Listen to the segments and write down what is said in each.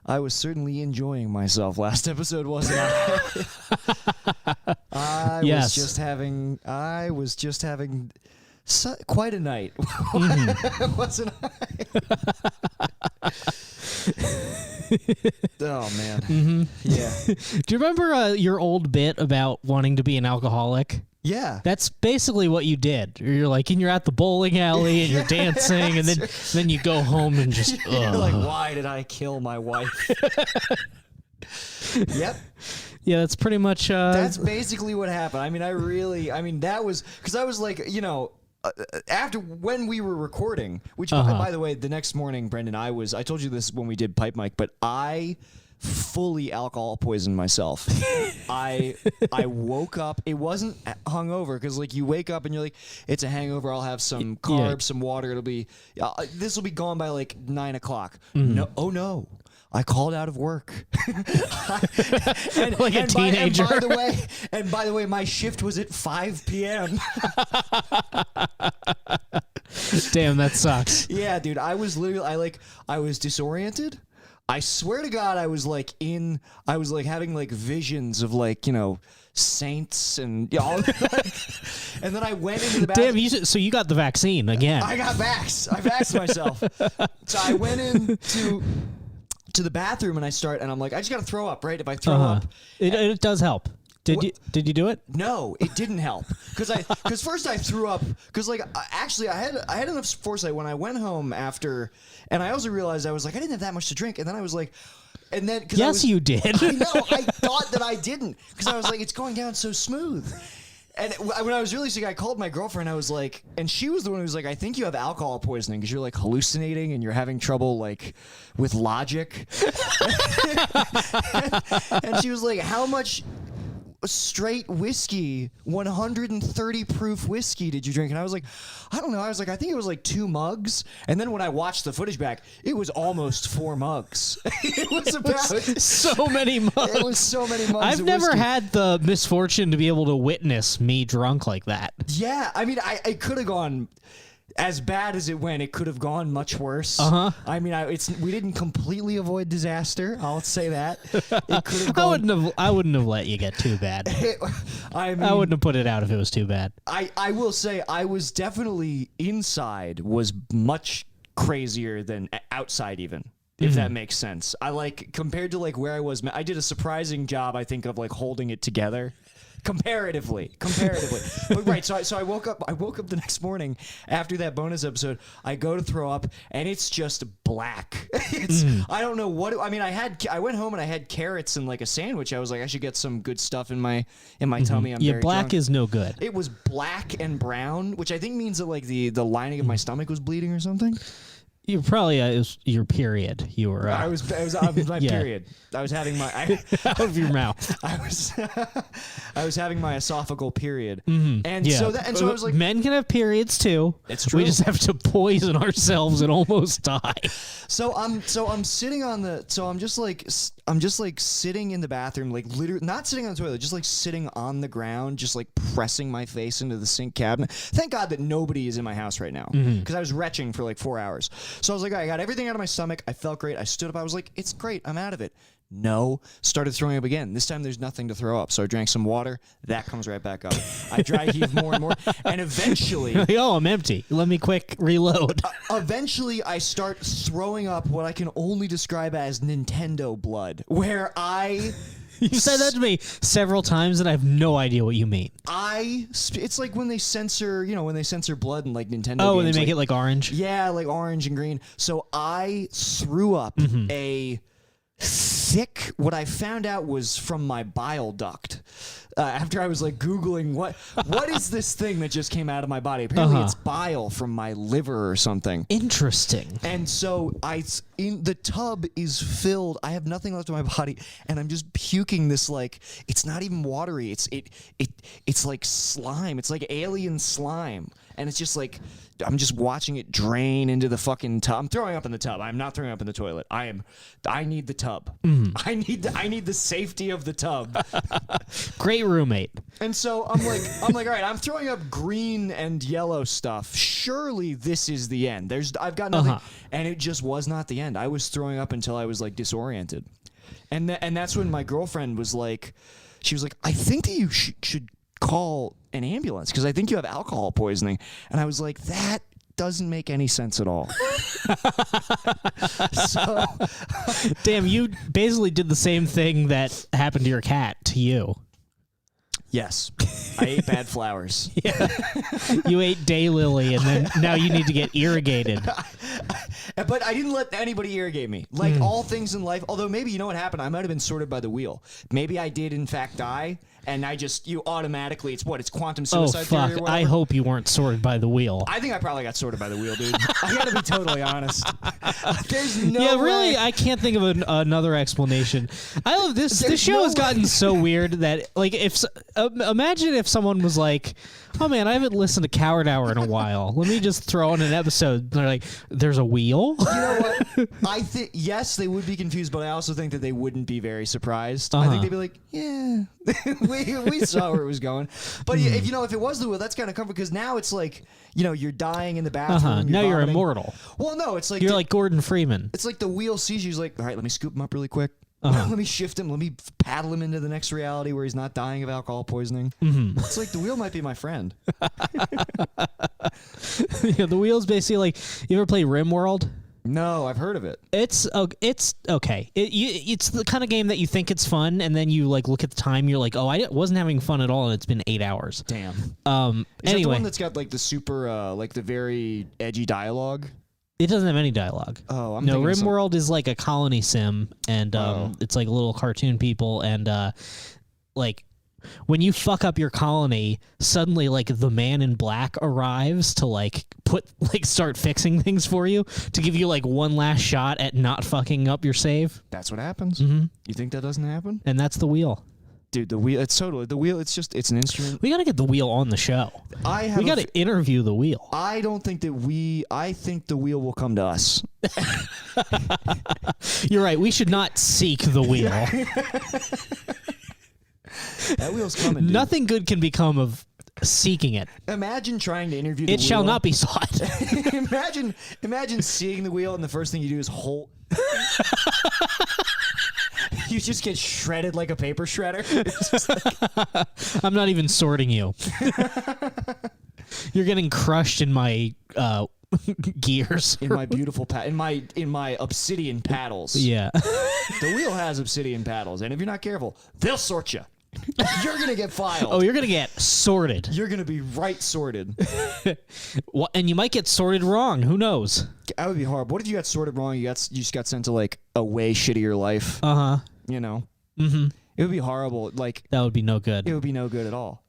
I was certainly enjoying myself last episode, wasn't I? I was just having quite a night, wasn't I? Oh man, yeah. Do you remember your old bit about wanting to be an alcoholic? Yeah. That's basically what you did. You're like, and you're at the bowling alley and you're dancing, and then you go home and just, you're like, why did I kill my wife? Yep. Yeah, that's pretty much... That's basically what happened. I mean, that was... Because I was like, after when we were recording, which, by the way, the next morning, Brendan, I told you this when we did Pipe Mic, but I fully alcohol poisoned myself. I woke up. It wasn't hungover because like you wake up and you're like, it's a hangover. I'll have some carbs, some water. It'll be this will be gone by like 9 o'clock. No, oh no. I called out of work. Like a teenager. And by the way, my shift was at 5 p.m. Damn, that sucks. Yeah, dude. I was literally, I was disoriented. I swear to God, I was like having like visions of like, saints and all and then I went into the bathroom. Damn, so you got the vaccine again. I got vaxxed. I vaxxed myself. So I went into the bathroom and I'm like, I just got to throw up, right? If I throw up. It does help. Did you do it? No, it didn't help. Because first I threw up. Because like actually I had enough foresight when I went home after, and I also realized I was like I didn't have that much to drink, and then I was like, and then yes you did. I know I thought that I didn't because I was like it's going down so smooth. And when I was really sick, I called my girlfriend. I was like, and she was the one who was like, I think you have alcohol poisoning because you're like hallucinating and you're having trouble like with logic. And she was like, how much straight whiskey, 130 proof whiskey did you drink? And I was like, I don't know. I was like, I think it was like 2 mugs. And then when I watched the footage back, it was almost 4 mugs. It was about so many mugs. It was so many mugs. I've never had the misfortune to be able to witness me drunk like that. Yeah, I mean, I could have gone. As bad as it went, it could have gone much worse. I mean, we didn't completely avoid disaster. I'll say that. It could have gone. I wouldn't have let you get too bad. I wouldn't have put it out if it was too bad. I will say I was definitely inside was much crazier than outside even. If that makes sense. I like compared to like where I was. I did a surprising job, I think, of like holding it together. Comparatively. But right, so I woke up the next morning after that bonus episode. I go to throw up and it's just black. I don't know what I mean, I went home and I had carrots and like a sandwich. I was like I should get some good stuff in my tummy. I'm very black drunk. Is no good. It was black and brown, which I think means that like the lining of my stomach was bleeding or something. You probably it was your period. You were. I was my period. I was having my out of your mouth. I was having my esophageal period, and so I was like, men can have periods too. It's true. We just have to poison ourselves and almost die. So I'm sitting on the. So I'm just like sitting in the bathroom, like literally not sitting on the toilet, just like sitting on the ground, just like pressing my face into the sink cabinet. Thank God that nobody is in my house right now because I was retching for like 4 hours. So I was like, I got everything out of my stomach. I felt great. I stood up. I was like, it's great. I'm out of it. No. Started throwing up again. This time there's nothing to throw up. So I drank some water. That comes right back up. I dry heave more and more. And eventually... oh, I'm empty. Let me quick reload. Eventually I start throwing up what I can only describe as Nintendo blood. Where I... You said that to me several times, and I have no idea what you mean. It's like when they censor, when they censor blood in like Nintendo games. Oh, when they make it like orange? Yeah, like orange and green. So I threw up a thick, what I found out was from my bile duct. After I was like Googling what is this thing that just came out of my body? Apparently it's bile from my liver or something. Interesting. And so the tub is filled. I have nothing left in my body, and I'm just puking this like it's not even watery. It's like slime. It's like alien slime. and it's just like I'm just watching it drain into the fucking tub. I'm throwing up in the tub. I'm not throwing up in the toilet. I need the tub. I need the safety of the tub. Great roommate. And so I'm like, all right, I'm throwing up green and yellow stuff. Surely this is the end. I've got nothing, and it just was not the end. I was throwing up until I was like disoriented, and that's when my girlfriend was like, she was like, I think that you should call an ambulance because I think you have alcohol poisoning. And I was like, that doesn't make any sense at all. So, damn, you basically did the same thing that happened to your cat to you. Yes, I ate bad flowers. Yeah, you ate daylily, and then now you need to get irrigated. But I didn't let anybody irrigate me. Like all things in life, although maybe you know what happened? I might have been sorted by the wheel. Maybe I did in fact die, and you automatically, it's quantum suicide theory or whatever? I hope you weren't sorted by the wheel. I think I probably got sorted by the wheel, dude. I gotta be totally honest. There's no Yeah, really, way. I can't think of another explanation. I love this. This show has gotten so weird that, like, imagine if someone was like, oh man, I haven't listened to Coward Hour in a while. Let me just throw on an episode. And they're like, there's a wheel? You know what? I think, yes, they would be confused, but I also think that they wouldn't be very surprised. I think they'd be like, yeah, we saw where it was going. But if it was the wheel, that's kind of comfort because now it's like, you're dying in the bathroom. Now you're vomiting. Immortal. Well, no, it's like you're like Gordon Freeman. It's like the wheel sees you. He's like, all right, let me scoop him up really quick. Let me shift him. Let me paddle him into the next reality where he's not dying of alcohol poisoning. It's like the wheel might be my friend. The wheel's basically like, you ever play RimWorld? No, I've heard of it. It's okay. It's the kind of game that you think it's fun, and then you like look at the time. You're like, oh, I wasn't having fun at all, and it's been 8 hours. Damn. Is anyway, that the one that's got like the super, like the very edgy dialogue? It doesn't have any dialogue. Oh, I'm no. thinking of RimWorld is like a colony sim, and it's like little cartoon people, and like when you fuck up your colony, suddenly like the man in black arrives to like start fixing things for you to give you like one last shot at not fucking up your save. That's what happens. You think that doesn't happen? And that's the wheel. Dude, the wheel, it's totally, the wheel, it's an instrument. We got to get the wheel on the show. We got to interview the wheel. I don't think that I think the wheel will come to us. You're right. We should not seek the wheel. That wheel's coming, dude. Nothing good can become of seeking it. Imagine trying to interview the wheel. It shall not be sought. Imagine seeing the wheel and the first thing you do is hold. You just get shredded like a paper shredder. I'm not even sorting you. You're getting crushed in my gears. In my beautiful in my obsidian paddles. Yeah. The wheel has obsidian paddles, and if you're not careful, they'll sort you. You're gonna get filed. Oh, you're gonna get sorted. You're gonna be right sorted. And you might get sorted wrong. Who knows? That would be horrible. What if you got sorted wrong? You just got sent to like a way shittier life. Mm-hmm. It would be horrible. Like that would be no good. It would be no good at all.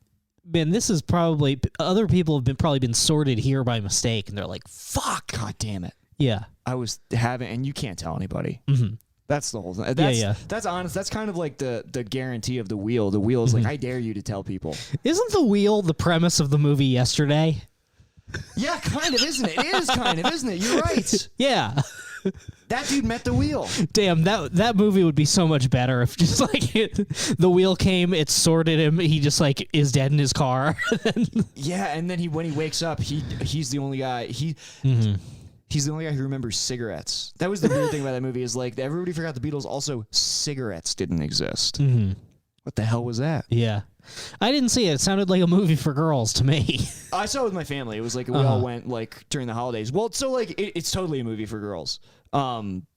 Man, this is probably other people have probably been sorted here by mistake, and they're like, "Fuck, god damn it." Yeah, I was having, and you can't tell anybody. That's the whole thing. That's honest. That's kind of like the guarantee of the wheel. The wheel is like, I dare you to tell people. Isn't the wheel the premise of the movie Yesterday? Yeah, kind of, isn't it? It is kind of, isn't it? You're right. Yeah. That dude met the wheel. Damn, that movie would be so much better if just like the wheel came, it sorted him, he just like is dead in his car. Yeah, and then when he wakes up, he's the only guy. He's the only guy who remembers cigarettes. That was the weird thing about that movie is like everybody forgot the Beatles. Also, cigarettes didn't exist. What the hell was that? Yeah. I didn't see it. It sounded like a movie for girls to me. I saw it with my family. It was like we all went like during the holidays. Well, so like it's totally a movie for girls.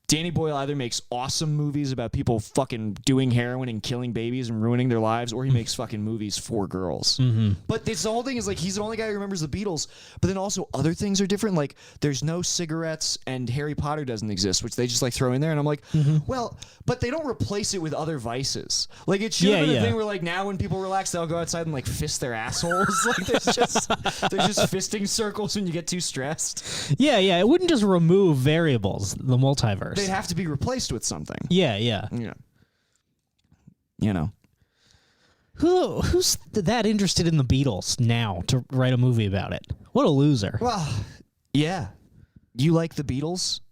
Danny Boyle either makes awesome movies about people fucking doing heroin and killing babies and ruining their lives, or he makes fucking movies for girls. But the whole thing is like he's the only guy who remembers the Beatles, but then also other things are different. Like there's no cigarettes and Harry Potter doesn't exist, which they just like throw in there. And I'm like, well, but they don't replace it with other vices. Like it should have been a thing where like now when people relax, they'll go outside and like fist their assholes. Like there's just fisting circles when you get too stressed. Yeah. It wouldn't just remove variables, the multiverse. They'd have to be replaced with something. Yeah. You know. Who's that interested in the Beatles now to write a movie about it? What a loser. Well, yeah. You like the Beatles?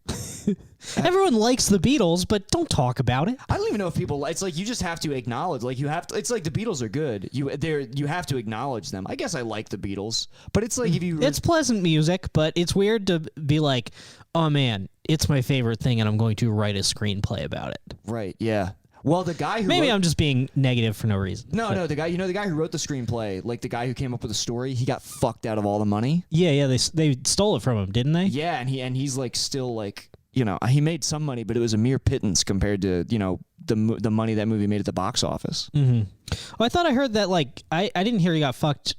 Everyone likes the Beatles, but don't talk about it. I don't even know if people. It's like you just have to acknowledge. Like you have to. It's like the Beatles are good. You have to acknowledge them. I guess I like the Beatles, but it's like if you. It's pleasant music, but it's weird to be like, oh man, it's my favorite thing, and I'm going to write a screenplay about it. Right. Yeah. Well, the guy who I'm just being negative for no reason. No, the guy who wrote the screenplay, like the guy who came up with the story, he got fucked out of all the money. Yeah, they stole it from him, didn't they? Yeah, and he's like still like, he made some money, but it was a mere pittance compared to, the money that movie made at the box office. Mm-hmm. Well, I thought I heard that like I didn't hear he got fucked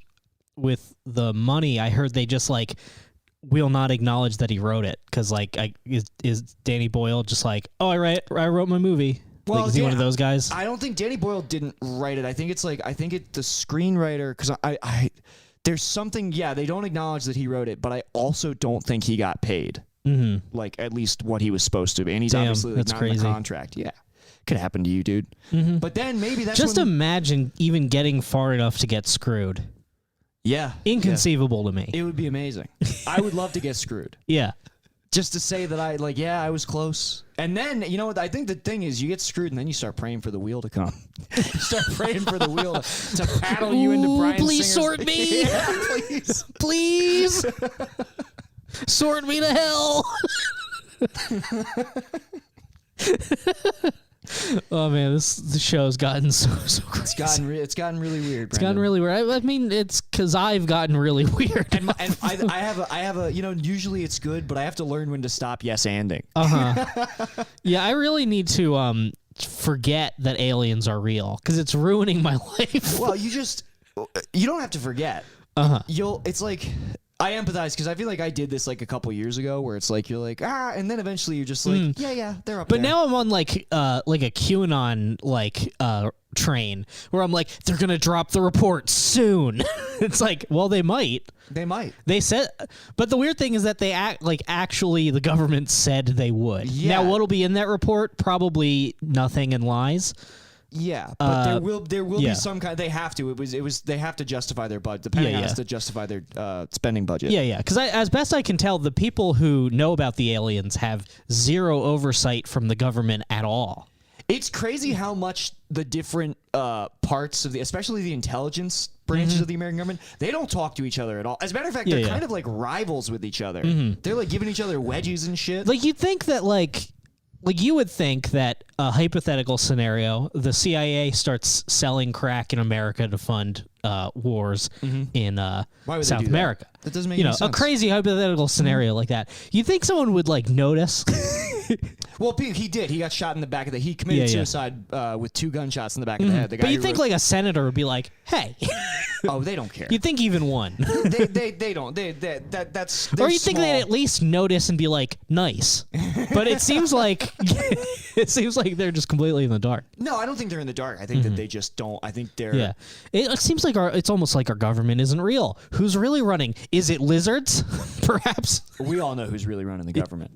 with the money. I heard they just like will not acknowledge that he wrote it because like is Danny Boyle just like, oh I wrote my movie. Well, like, is he one of those guys? I don't think Danny Boyle didn't write it. I think it's the screenwriter, because I there's something, they don't acknowledge that he wrote it, but I also don't think he got paid. Mm-hmm. Like, at least what he was supposed to be. And he's obviously not crazy. In the contract. Yeah. Could happen to you, dude. Mm-hmm. But then maybe that's just imagine even getting far enough to get screwed. Yeah. Inconceivable to me. It would be amazing. I would love to get screwed. Yeah. Just to say that I was close. And then, I think the thing is you get screwed and then you start praying for the wheel to come. You start praying for the wheel to paddle you into Bryan please Singer's... sort me. Yeah, please. Please. Sort me to hell. Oh man, this show's gotten so crazy. It's gotten really weird. Brandon. It's gotten really weird. I mean, it's because I've gotten really weird. And I have a usually it's good, but I have to learn when to stop yes-anding. Yeah, I really need to forget that aliens are real because it's ruining my life. Well, you don't have to forget. It's like. I empathize because I feel like I did this like a couple years ago where it's like you're like and then eventually you're just like yeah they're up there. But now I'm on like a QAnon train where I'm like they're gonna drop the report soon. It's like well they might. They said, but the weird thing is that they actually the government said they would. Yeah. Now what'll be in that report? Probably nothing and lies. Yeah, but there will be some kind. They have to. They have to justify their budget. The Pentagon has to justify their spending budget. Yeah. Because as best I can tell, the people who know about the aliens have zero oversight from the government at all. It's crazy how much the different parts of especially the intelligence branches of the American government, they don't talk to each other at all. As a matter of fact, they're kind of like rivals with each other. They're like giving each other wedgies and shit. Like you'd think that like you would think that a hypothetical scenario, the CIA starts selling crack in America to fund wars in South America. That doesn't make any sense. A crazy hypothetical scenario like that. You'd think someone would like notice. Well, he did. He got shot in the back of the. He committed suicide with 2 gunshots in the back of the head. The guy but you think like a senator would be like, "Hey." Oh, they don't care. You'd think even one. they don't. That's. Or you think they'd at least notice and be like, "Nice." But it seems like they're just completely in the dark. No, I don't think they're in the dark. I think that they just don't. I think they're. Yeah. It seems like it's almost like our government isn't real. Who's really running? Is it lizards? Perhaps. We all know who's really running the government.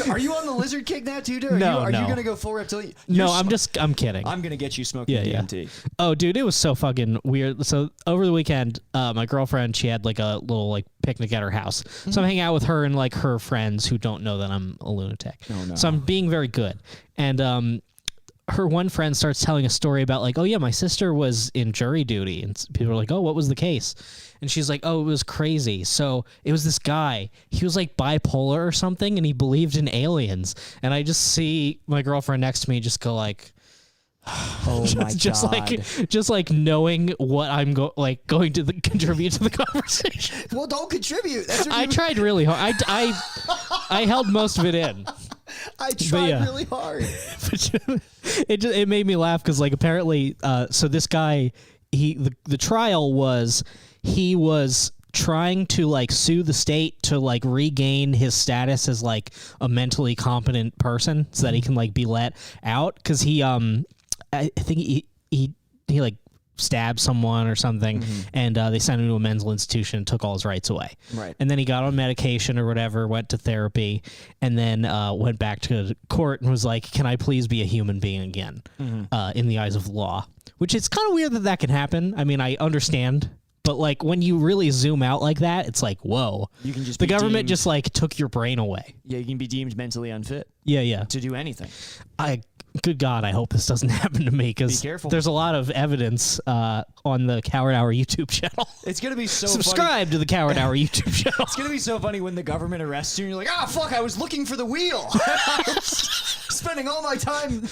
Are you on the lizard kick now too, dude? No, Are you going to go full reptilian? No, I'm kidding. I'm going to get you smoking DMT. Oh, dude, it was so fucking weird. So over the weekend, my girlfriend, she had like a little like picnic at her house. So I'm hanging out with her and like her friends who don't know that I'm a lunatic. Oh, no. So I'm being very good. And her one friend starts telling a story about like, oh yeah, my sister was in jury duty. And people are like, oh, what was the case? And she's like, oh, it was crazy. So it was this guy. He was like bipolar or something, and he believed in aliens. And I just see my girlfriend next to me just go like, oh my God. Just like knowing what I'm going to contribute to the conversation. Well, don't contribute. That's what I tried really hard. I held most of it in. I tried really hard. It made me laugh because like apparently, so this guy, the trial was he was trying to like sue the state to like regain his status as like a mentally competent person so that he can like be let out because he I think he like stabbed someone or something, and they sent him to a mental institution and took all his rights away. Right. And then he got on medication or whatever, went to therapy, and then went back to court and was like, can I please be a human being again in the eyes of the law? Which it's kind of weird that can happen. I mean, I understand but like when you really zoom out like that, it's like, whoa. You can just the be government deemed, just like took your brain away. Yeah, you can be deemed mentally unfit Yeah. to do anything. Good God, I hope this doesn't happen to me because there's a lot of evidence on the Coward Hour YouTube channel. It's going to be so Subscribe to the Coward Hour YouTube channel. It's going to be so funny when the government arrests you and you're like, fuck, I was looking for the wheel. I was spending all my time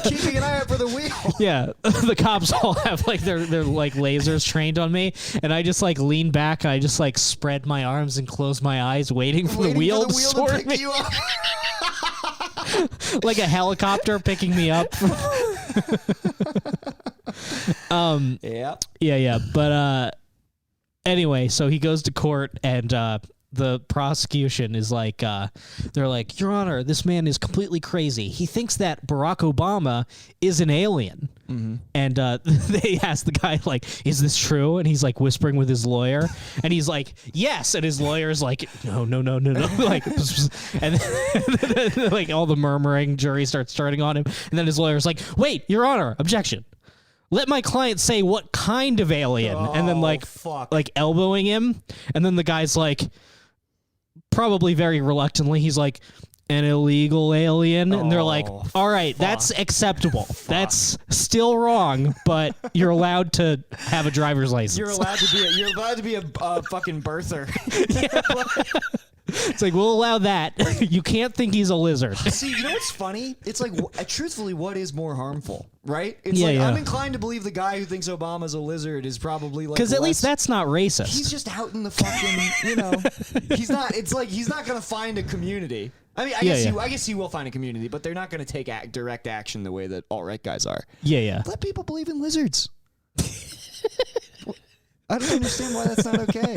keeping an eye out for the wheel. Yeah, the cops all have like their like lasers trained on me, and I just like lean back, I just like spread my arms and close my eyes waiting for the wheel to pick me. You up. Like a helicopter picking me up. Yeah. But anyway, so he goes to court and the prosecution is like, they're like, Your Honor, this man is completely crazy. He thinks that Barack Obama is an alien. Mm-hmm. And they ask the guy, like, is this true? And he's like whispering with his lawyer. And he's like, yes. And his lawyer's like, no. Like, and then, like all the murmuring, jury starts turning on him. And then his lawyer's like, wait, Your Honor, objection. Let my client say what kind of alien. And then like elbowing him. And then the guy's like, probably very reluctantly, he's like, an illegal alien. And they're like, all right, that's acceptable. That's still wrong, but you're allowed to have a driver's license. You're allowed to be a fucking birther. It's like, we'll allow that. You can't think he's a lizard. See, you know what's funny? It's like, truthfully, what is more harmful, right? It's I'm inclined to believe the guy who thinks Obama's a lizard is probably like, because at least that's not racist. He's just out in the fucking, he's not. It's like he's not gonna find a community. I mean, I guess he will find a community, but they're not gonna take direct action the way that alt-right guys are. Yeah. Let people believe in lizards. I don't understand why that's not okay.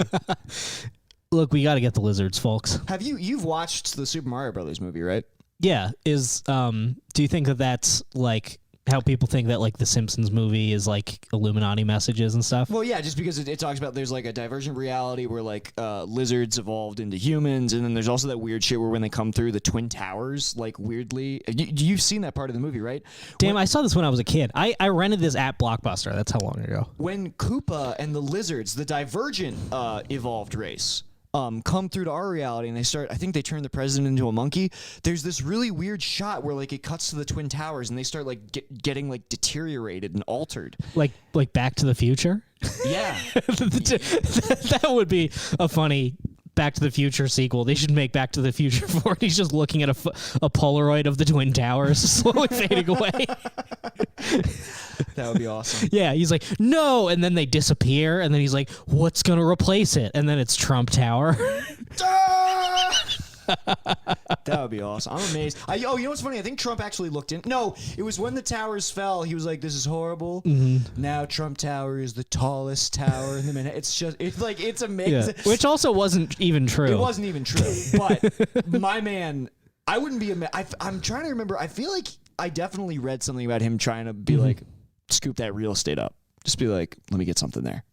Look, we got to get the lizards, folks. You've watched the Super Mario Brothers movie, right? Yeah. Do you think that that's like how people think that like the Simpsons movie is like Illuminati messages and stuff? Well, yeah, just because it talks about there's like a divergent reality where like lizards evolved into humans, and then there's also that weird shit where when they come through the Twin Towers, like weirdly, you've seen that part of the movie, right? Damn, I saw this when I was a kid. I rented this at Blockbuster. That's how long ago. When Koopa and the lizards, the divergent evolved race, come through to our reality and I think they turn the president into a monkey. There's this really weird shot where like it cuts to the Twin Towers and they start like getting like deteriorated and altered. Like Back to the Future? Yeah. That would be a funny Back to the Future sequel. They should make Back to the Future 4. He's just looking at a Polaroid of the Twin Towers slowly fading away. That would be awesome. Yeah, he's like, no, and then they disappear, and then he's like, what's going to replace it? And then it's Trump Tower. That would be awesome. I'm amazed. You know what's funny? I think Trump actually looked in. No, it was when the towers fell. He was like, "This is horrible." Mm-hmm. Now Trump Tower is the tallest tower in the minute. It's amazing. Yeah. Which also wasn't even true. It wasn't even true. But my man, I wouldn't be. I'm trying to remember. I feel like I definitely read something about him trying to be like, scoop that real estate up. Just be like, let me get something there.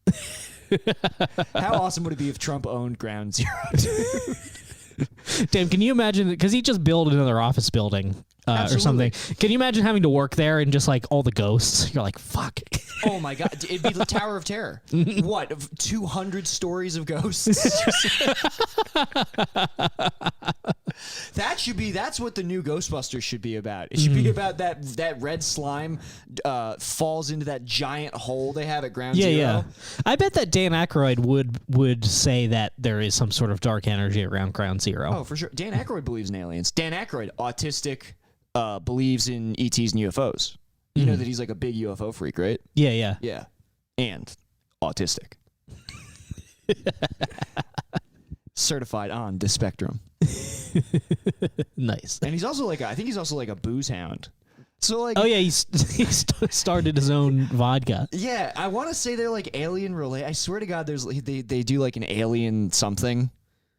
How awesome would it be if Trump owned Ground Zero? Damn, can you imagine? Because he just built another office building or something. Can you imagine having to work there and just like all the ghosts? You're like, fuck. Oh my God. It'd be the Tower of Terror. What? 200 stories of ghosts? That's what the new Ghostbusters should be about. It should be about that red slime falls into that giant hole they have at Ground Zero. Yeah. I bet that Dan Aykroyd would say that there is some sort of dark energy around Ground Zero. Oh, for sure. Dan Aykroyd believes in aliens. Dan Aykroyd, autistic, believes in ETs and UFOs. You know that he's like a big UFO freak, right? Yeah. Yeah. And autistic. Certified on the spectrum. Nice. And he's also I think he's also like a booze hound. So like, oh yeah, he started his own vodka. Yeah, I want to say they're like alien related. I swear to God, they do like an alien something.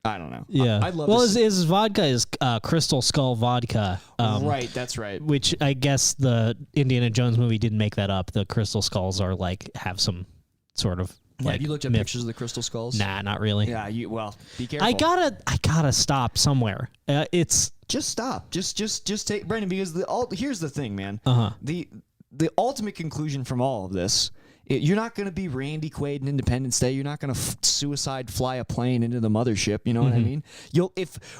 I don't know. Yeah, I love. Well, his vodka is Crystal Skull vodka. Right, that's right. Which I guess the Indiana Jones movie didn't make that up. The Crystal Skulls are like have some sort of. Yeah, have you looked at pictures of the crystal skulls? Nah, not really. Yeah, be careful. I gotta stop somewhere. It's just stop. Just take Brendan, because here's the thing, man. Uh-huh. The ultimate conclusion from all of this You're not going to be Randy Quaid in Independence Day. You're not going to suicide fly a plane into the mothership. You know what I mean?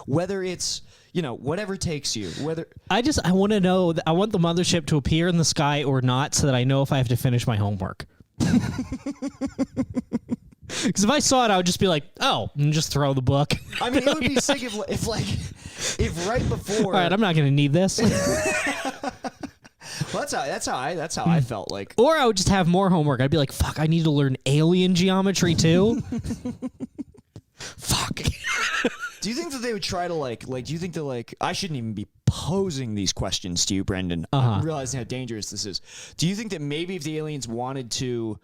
Whether it's, whatever takes you, I want to know, I want the mothership to appear in the sky or not so that I know if I have to finish my homework. Because if I saw it, I would just be like, oh, and just throw the book. I mean, it would be sick if right before. All right, I'm not going to need this. Well, that's how I felt like. Or I would just have more homework. I'd be like, fuck, I need to learn alien geometry too. Fuck. Do you think that they would try to do you think that I shouldn't even be posing these questions to you, Brendan? I'm realizing how dangerous this is. Do you think that maybe if the aliens wanted to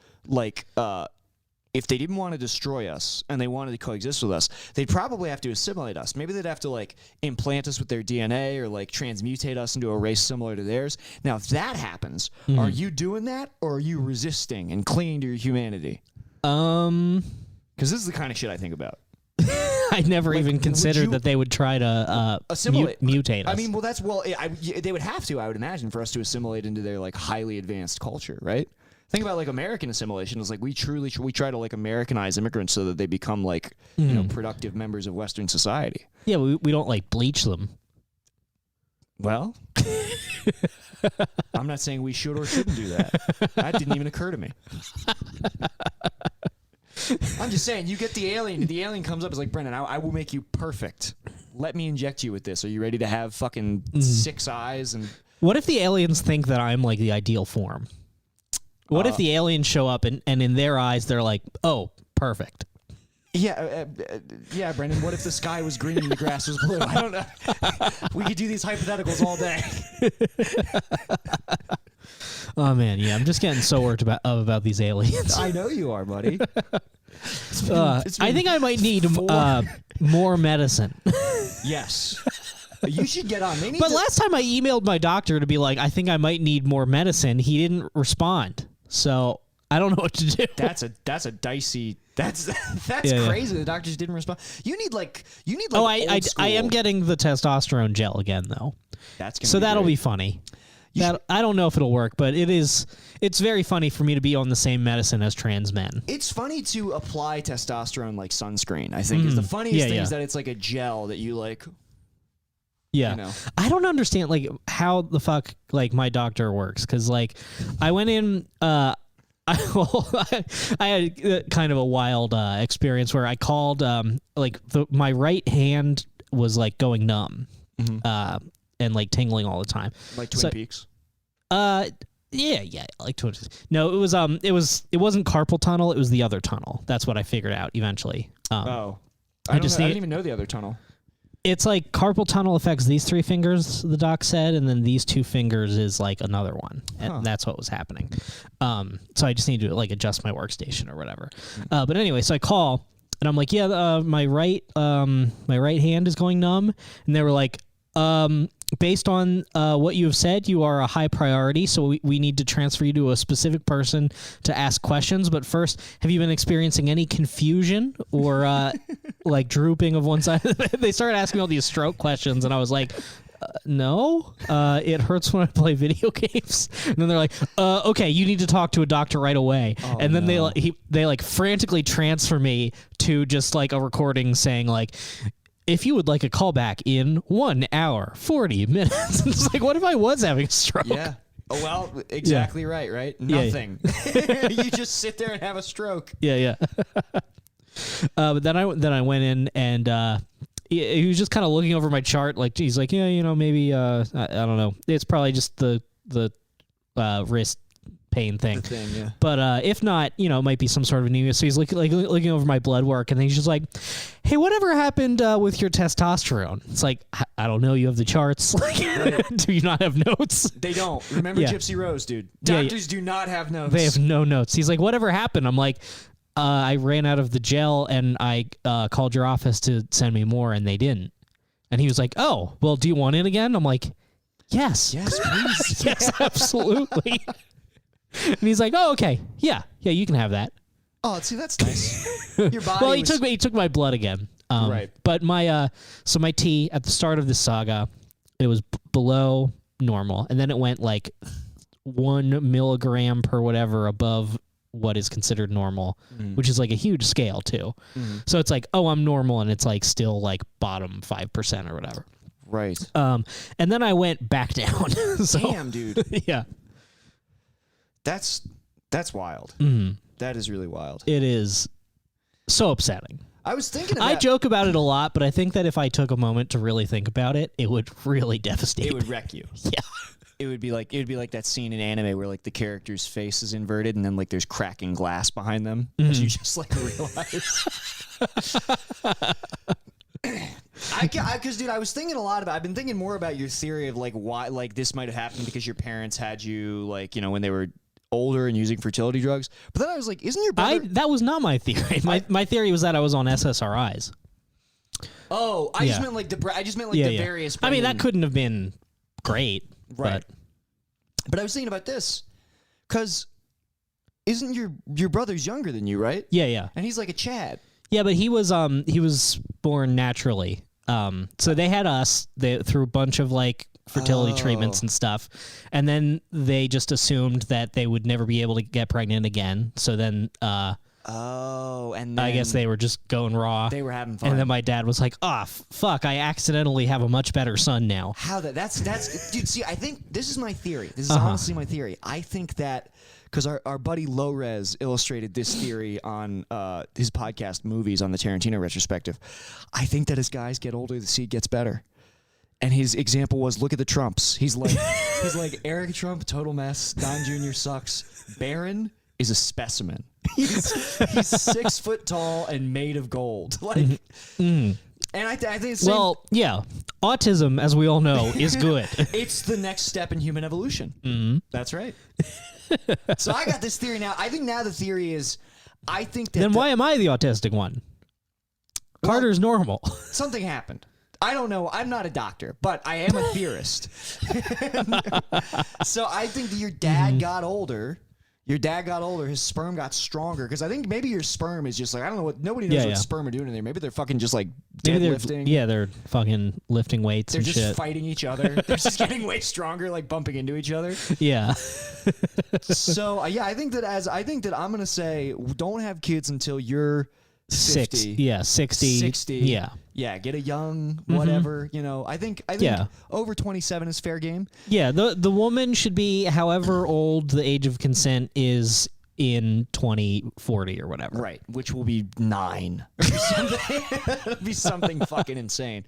if they didn't want to destroy us and they wanted to coexist with us, they'd probably have to assimilate us. Maybe they'd have to implant us with their DNA or transmutate us into a race similar to theirs. Now, if that happens, are you doing that or are you resisting and clinging to your humanity? Because this is the kind of shit I think about. I never even considered that they would try to assimilate, mutate us. I mean, they would have to, I would imagine, for us to assimilate into their highly advanced culture, right? Think about American assimilation. It's we try to Americanize immigrants so that they become productive members of Western society. Yeah, we don't bleach them. Well, I'm not saying we should or shouldn't do that. That didn't even occur to me. I'm just saying, you get the alien comes up, it's like, Brendan, I will make you perfect. Let me inject you with this. Are you ready to have fucking 6 eyes? And what if the aliens think that I'm the ideal form? What if the aliens show up and in their eyes they're like, oh, perfect? Yeah, Brendan, what if the sky was green and the grass was blue? I don't know. We could do these hypotheticals all day. Oh, man, yeah, I'm just getting so worked about these aliens. I know you are, buddy. I think I might need more medicine. Yes. You should get on. But last time I emailed my doctor to be like, I think I might need more medicine, he didn't respond. So I don't know what to do. That's a dicey. That's crazy. The doctors didn't respond. You need Oh, I am getting the testosterone gel again though. That'll be funny. I don't know if it'll work, but it's very funny for me to be on the same medicine as trans men. It's funny to apply testosterone like sunscreen, I think. Is the funniest thing is that it's like a gel that you Yeah. I don't understand how the fuck my doctor works, cuz I went in I had kind of a wild experience where I called my right hand was going numb. And tingling all the time. Like Twin Peaks? Yeah, like Twin Peaks. No, it wasn't carpal tunnel, it was the other tunnel. That's what I figured out eventually. I didn't even know the other tunnel. It's carpal tunnel affects these 3 fingers, the doc said, and then these 2 fingers is another one. And that's what was happening. So I just need to adjust my workstation or whatever. But anyway, so I call and I'm like, yeah, my right hand is going numb. And they were like, based on what you have said, you are a high priority, so we need to transfer you to a specific person to ask questions. But first, have you been experiencing any confusion or drooping of one side? They started asking me all these stroke questions, and I was like, no, it hurts when I play video games. And then they're like, okay, you need to talk to a doctor right away. Oh, and then they frantically transfer me to just a recording saying if you would like a callback in 1 hour, 40 minutes. It's what if I was having a stroke? Yeah. Oh, well, exactly right? Nothing. Yeah. You just sit there and have a stroke. Yeah. But then I went in and he was just kind of looking over my chart. He's like, yeah, maybe, I don't know. It's probably just the wrist pain thing. Yeah. But if not, it might be some sort of anemia. So he's looking over my blood work, and then he's just like, hey, whatever happened with your testosterone? It's I don't know. You have the charts. Do you not have notes? They don't. Remember Gypsy Rose, dude. Doctors do not have notes. They have no notes. He's like, whatever happened? I'm like, I ran out of the gel, and I called your office to send me more, and they didn't. And he was like, oh, well, do you want it again? I'm like, yes. Yes, please. Yes, absolutely. And he's like, "Oh, okay, yeah, you can have that." Oh, see, that's nice. Your body. Well, he took my blood again. Right. But my my T at the start of this saga, it was below normal, and then it went 1 milligram per whatever above what is considered normal, which is like a huge scale too. So it's like, oh, I'm normal, and it's like still like bottom 5% or whatever. Right. And then I went back down. So, damn, dude. Yeah. That's wild. That is really wild. It is so upsetting. I was thinking about I joke about it a lot, but I think that if I took a moment to really think about it, it would really devastate it would me. wreck you. Yeah. It would be like that scene in anime where like the character's face is inverted and then like there's cracking glass behind them as you just like realize. Because dude, I was thinking a lot about. I've been thinking more about your theory of like why like this might have happened because your parents had you like when they were older and using fertility drugs. But then I was like, isn't your brother? That was not my theory. My theory was that I was on SSRIs. Oh, I just meant like the various. I mean, that couldn't have been great, right? But I was thinking about this because isn't your brother's younger than you, right? Yeah. And he's like a Chad. Yeah, but he was born naturally. So they had us through a bunch of like fertility treatments and stuff, and then they just assumed that they would never be able to get pregnant again. So then, and then I guess they were just going raw. They were having fun, and then my dad was like, "Oh, fuck! I accidentally have a much better son now." How that's dude. See, I think this is my theory. This is honestly my theory. I think that. Because our buddy Lorez illustrated this theory on his podcast Movies on the Tarantino retrospective. I think that as guys get older, the seed gets better. And his example was, look at the Trumps. He's like Eric Trump, total mess. Don Jr. sucks. Barron is a specimen. He's 6 foot tall and made of gold. Like, and I think it's yeah, autism, as we all know, is good. It's the next step in human evolution. That's right. So I got this theory now. I think now the theory is, I think that. Then why am I the autistic one? Carter's normal. Something happened. I don't know. I'm not a doctor, but I am a theorist. So I think that your dad got older. Your dad got older. His sperm got stronger because I think maybe your sperm is just like I don't know what nobody knows what sperm are doing in there. Maybe they're fucking just like deadlifting. They're fucking lifting weights. They're and just shit. fighting each other. They're just getting way stronger, like bumping into each other. Yeah. So I think that I'm gonna say don't have kids until you're 50. 60. 60. Yeah, get a young whatever, I think over 27 is fair game. Yeah, the woman should be however old the age of consent is in 2040 or whatever. Right, which will be 9 or something. It'll be something fucking insane.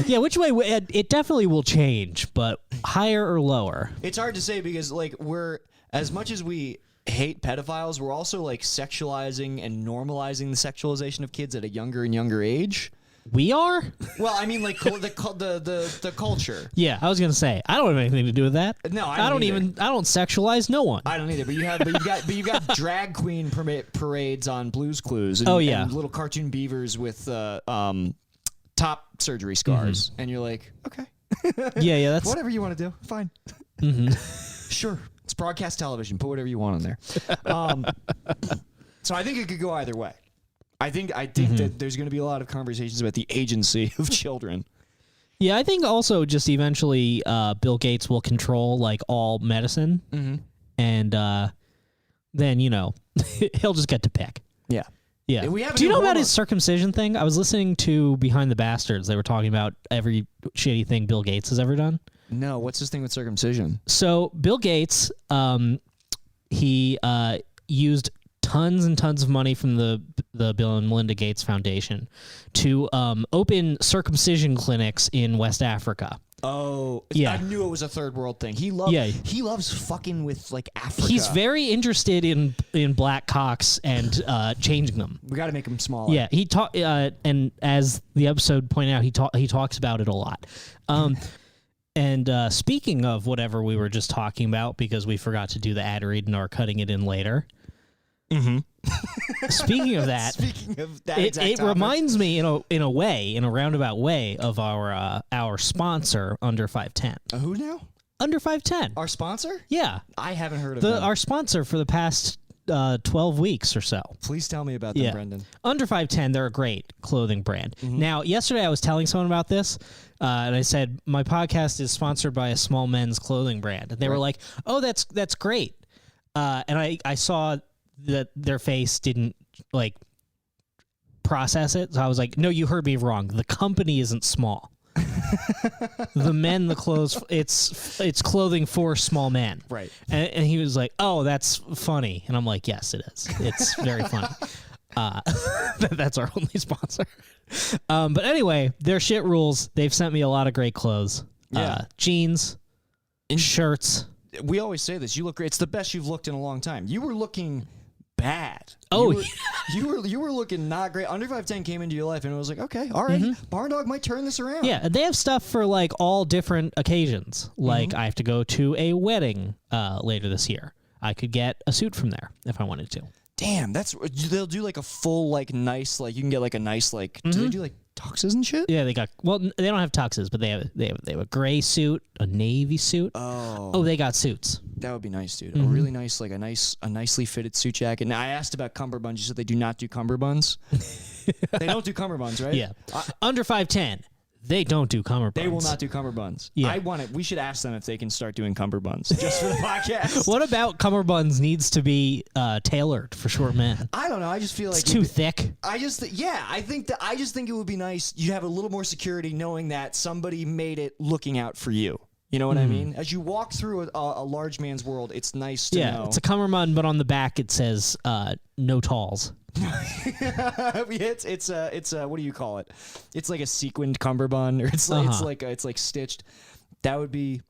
Yeah, which way it definitely will change, but higher or lower. It's hard to say because like we're as much as we hate pedophiles, we're also like sexualizing and normalizing the sexualization of kids at a younger and younger age. We are? Well, I mean, like the culture. Yeah, I was gonna say I don't have anything to do with that. No, I don't sexualize no one. I don't either. But you've got drag queen parades on Blue's Clues. And, and little cartoon beavers with top surgery scars, and you're like, okay, yeah, that's whatever you want to do, fine, sure. It's broadcast television. Put whatever you want on there. So I think it could go either way. I think that there's going to be a lot of conversations about the agency of children. Yeah, I think also just eventually Bill Gates will control like all medicine, and then he'll just get to pick. Yeah. Yeah. Do you know about his circumcision thing? I was listening to Behind the Bastards. They were talking about every shitty thing Bill Gates has ever done. No, what's this thing with circumcision? So Bill Gates, he used tons and tons of money from the Bill and Melinda Gates Foundation to open circumcision clinics in West Africa. Oh, yeah. I knew it was a third world thing. He loves fucking with like Africa. He's very interested in black cocks and changing them. We got to make them smaller. Yeah, he and as the episode pointed out, he talks about it a lot. And speaking of whatever we were just talking about, because we forgot to do the ad read and are cutting it in later. Speaking of that, it reminds me in a roundabout way of our sponsor, Under 510. Who now? Under 510. Our sponsor? Yeah, I haven't heard of them. Our sponsor for the past 12 weeks or so. Please tell me about them, Brendan. Under 510, they're a great clothing brand. Now, yesterday I was telling someone about this, and I said, my podcast is sponsored by a small men's clothing brand. And they were like, oh, that's great. And I saw that their face didn't like process it. So I was like, no, you heard me wrong. The company isn't small. The clothes, it's clothing for small men. Right. And he was like, oh, that's funny. And I'm like, yes, it is. It's very funny. That's our only sponsor. But anyway, their shit rules. They've sent me a lot of great clothes. Yeah. Jeans, shirts. We always say this. You look great. It's the best you've looked in a long time. You were looking bad. Oh, you were looking not great. Under 5'10" came into your life, and it was like, okay, all right, Barn Dog might turn this around. Yeah, they have stuff for like all different occasions. Like I have to go to a wedding later this year. I could get a suit from there if I wanted to. Damn, they'll do like a full like nice like you can get like a nice like do they do like tuxes and shit? Yeah, they don't have tuxes, but they have a gray suit, a navy suit. Oh, they got suits. That would be nice, dude. A really nice like a nicely fitted suit jacket. Now I asked about cummerbunds. You said they do not do cummerbunds. They don't do cummerbunds, right? Yeah, under 5'10". They don't do cummerbunds. They will not do cummerbunds. Yeah. We should ask them if they can start doing cummerbunds just for the podcast. What about cummerbunds needs to be tailored for short men? I don't know. I just feel like it's too thick. I just think it would be nice. You have a little more security knowing that somebody made it looking out for you. You know what I mean? As you walk through a large man's world, it's nice to know. Yeah, it's a cummerbund, but on the back it says no talls. It's what do you call it? It's like a sequined cummerbund, or it's like stitched. That would be.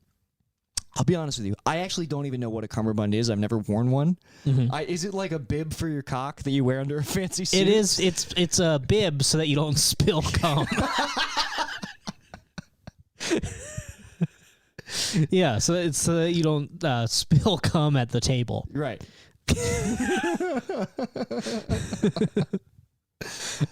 I'll be honest with you. I actually don't even know what a cummerbund is. I've never worn one. Is it like a bib for your cock that you wear under a fancy suit? It is. It's a bib so that you don't spill cum. Yeah, so it's so that you don't spill cum at the table. Right.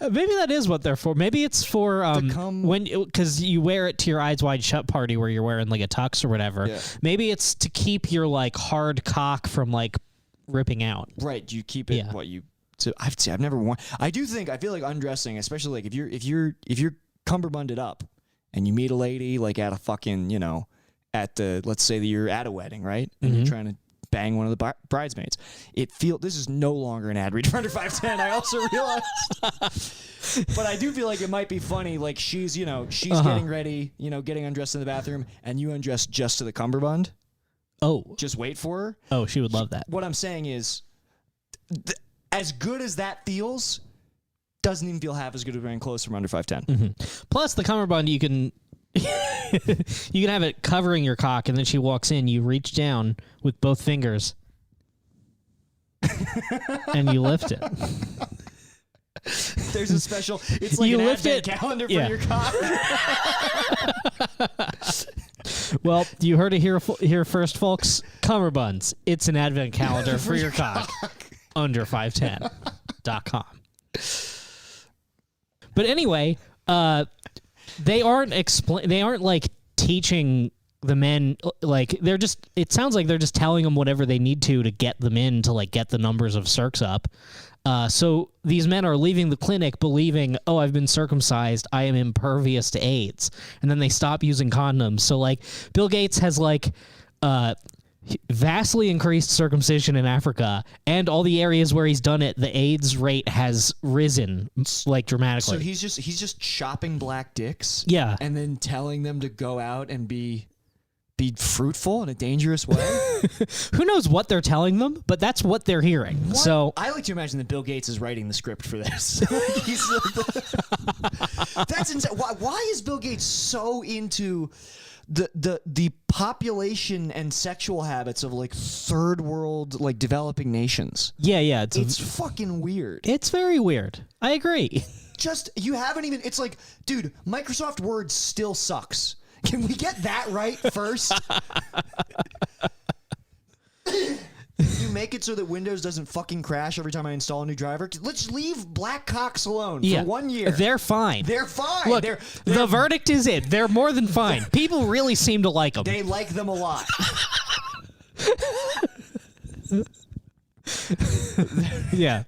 Maybe that is what they're for. Maybe it's for because you wear it to your eyes wide shut party where you're wearing like a tux or whatever. Yeah. Maybe it's to keep your like hard cock from like ripping out. Right. You keep it I've never worn. I feel like undressing, especially like if you're cummerbunded up and you meet a lady like at a fucking let's say that you're at a wedding, right? And you're trying to bang one of the bridesmaids. This is no longer an ad read for under 5'10". I also realized, but I do feel like it might be funny. Like she's getting ready, getting undressed in the bathroom, and you undress just to the cummerbund. Oh, just wait for her. Oh, she would love that. What I'm saying is, as good as that feels, doesn't even feel half as good as wearing clothes from under 5'10". Plus, the cummerbund you can. You can have it covering your cock, and then she walks in. You reach down with both fingers, and you lift it. There's a special. It's like an advent calendar for your cock. Well, you heard it here first, folks. Cummerbunds. It's an advent calendar for your cock. Under 510.com. But anyway, They aren't like teaching the men, like it sounds like they're just telling them whatever they need to get them in to like get the numbers of circs up. So these men are leaving the clinic believing, oh, I've been circumcised, I am impervious to AIDS. And then they stop using condoms. So like Bill Gates has like vastly increased circumcision in Africa, and all the areas where he's done it, the AIDS rate has risen like dramatically. So he's just chopping black dicks, yeah, and then telling them to go out and be fruitful in a dangerous way. Who knows what they're telling them, but that's what they're hearing. What? So I like to imagine that Bill Gates is writing the script for this. That's insane. Why is Bill Gates so into the population and sexual habits of like third world, like developing nations? Yeah, it's fucking weird. It's very weird. I agree. It's like, dude, Microsoft Word still sucks. Can we get that right first? You make it so that Windows doesn't fucking crash every time I install a new driver. Let's leave black cocks alone for 1 year. They're fine. They're fine. Look, the verdict is in. They're more than fine. People really seem to like them. They like them a lot. Yeah.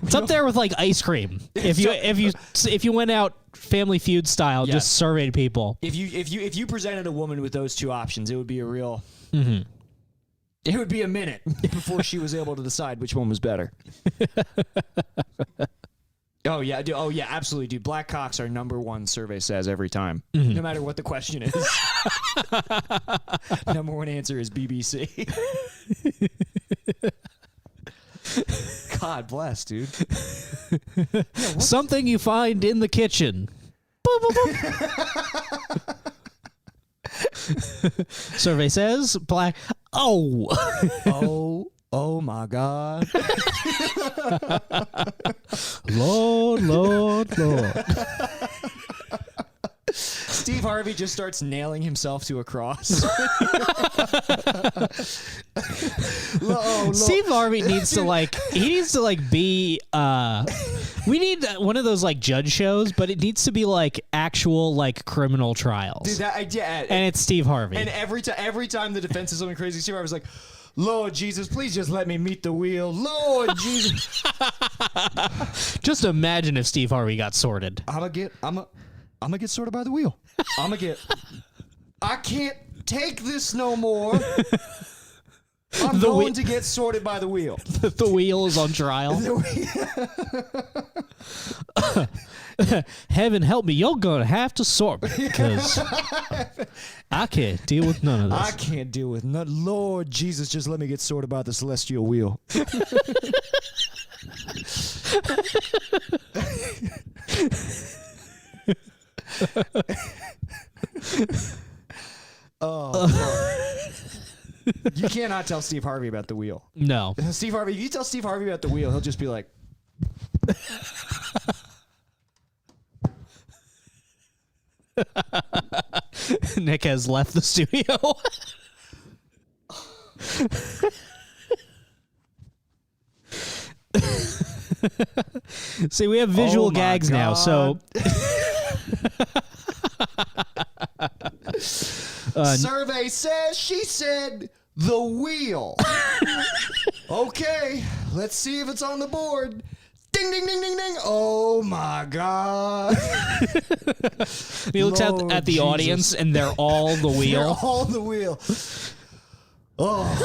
It's up there with like ice cream. If you went out Family Feud style, just surveyed people. If you presented a woman with those two options, it would be a real. It would be a minute before she was able to decide which one was better. Oh yeah, dude. Oh yeah, absolutely, dude. Black cocks are #1, survey says every time, no matter what the question is. #1 answer is BBC. God bless, dude. Yeah, Something you find in the kitchen. Boop, boop, boop. Survey says black. Oh. Oh my God. Lord. Steve Harvey just starts nailing himself to a cross. Steve Harvey needs to be we need one of those like judge shows, but it needs to be like actual like criminal trials. Dude, and it's Steve Harvey. And every time the defense is something crazy, Steve Harvey's like, Lord Jesus, please just let me meet the wheel. Lord Jesus. Just imagine if Steve Harvey got sorted. I'm gonna get sorted by the wheel. I can't take this no more. I'm going to get sorted by the wheel. The wheel is on trial. Heaven help me, you're going to have to sort me because I can't deal with none of this. I can't deal with none. Lord Jesus, just let me get sorted by the celestial wheel. You cannot tell Steve Harvey about the wheel. No. Steve Harvey, if you tell Steve Harvey about the wheel, he'll just be like, Nick has left the studio. See, we have visual gags now, so survey says she said the wheel. Okay, let's see if it's on the board. Ding, ding, ding, ding, ding. Oh, my God. He looks out at the Jesus. audience, and they're all the wheel. They're all the wheel. Oh.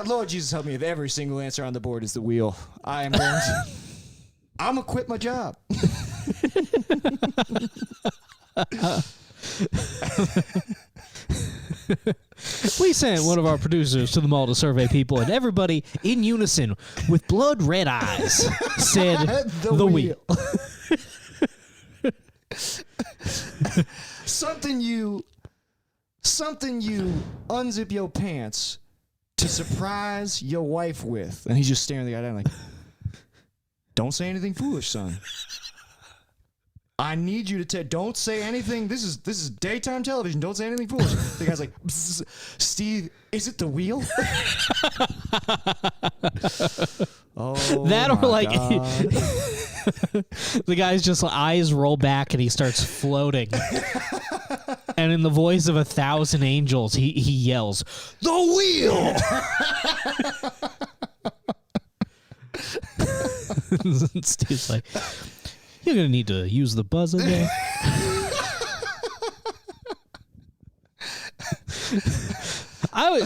Lord Jesus, help me if every single answer on the board is the wheel. I'm gonna quit my job. We sent one of our producers to the mall to survey people, and everybody in unison with blood red eyes said the wheel. Something you unzip your pants to surprise your wife with. And he's just staring the guy down like, don't say anything foolish, son. I need you to don't say anything. This is daytime television. Don't say anything foolish. The guy's like, Steve, is it the wheel? Oh, that or like God. the guy's just eyes roll back and he starts floating. And in the voice of 1,000 angels, he yells, "The wheel!" Steve's like, "You're gonna need to use the buzzer there."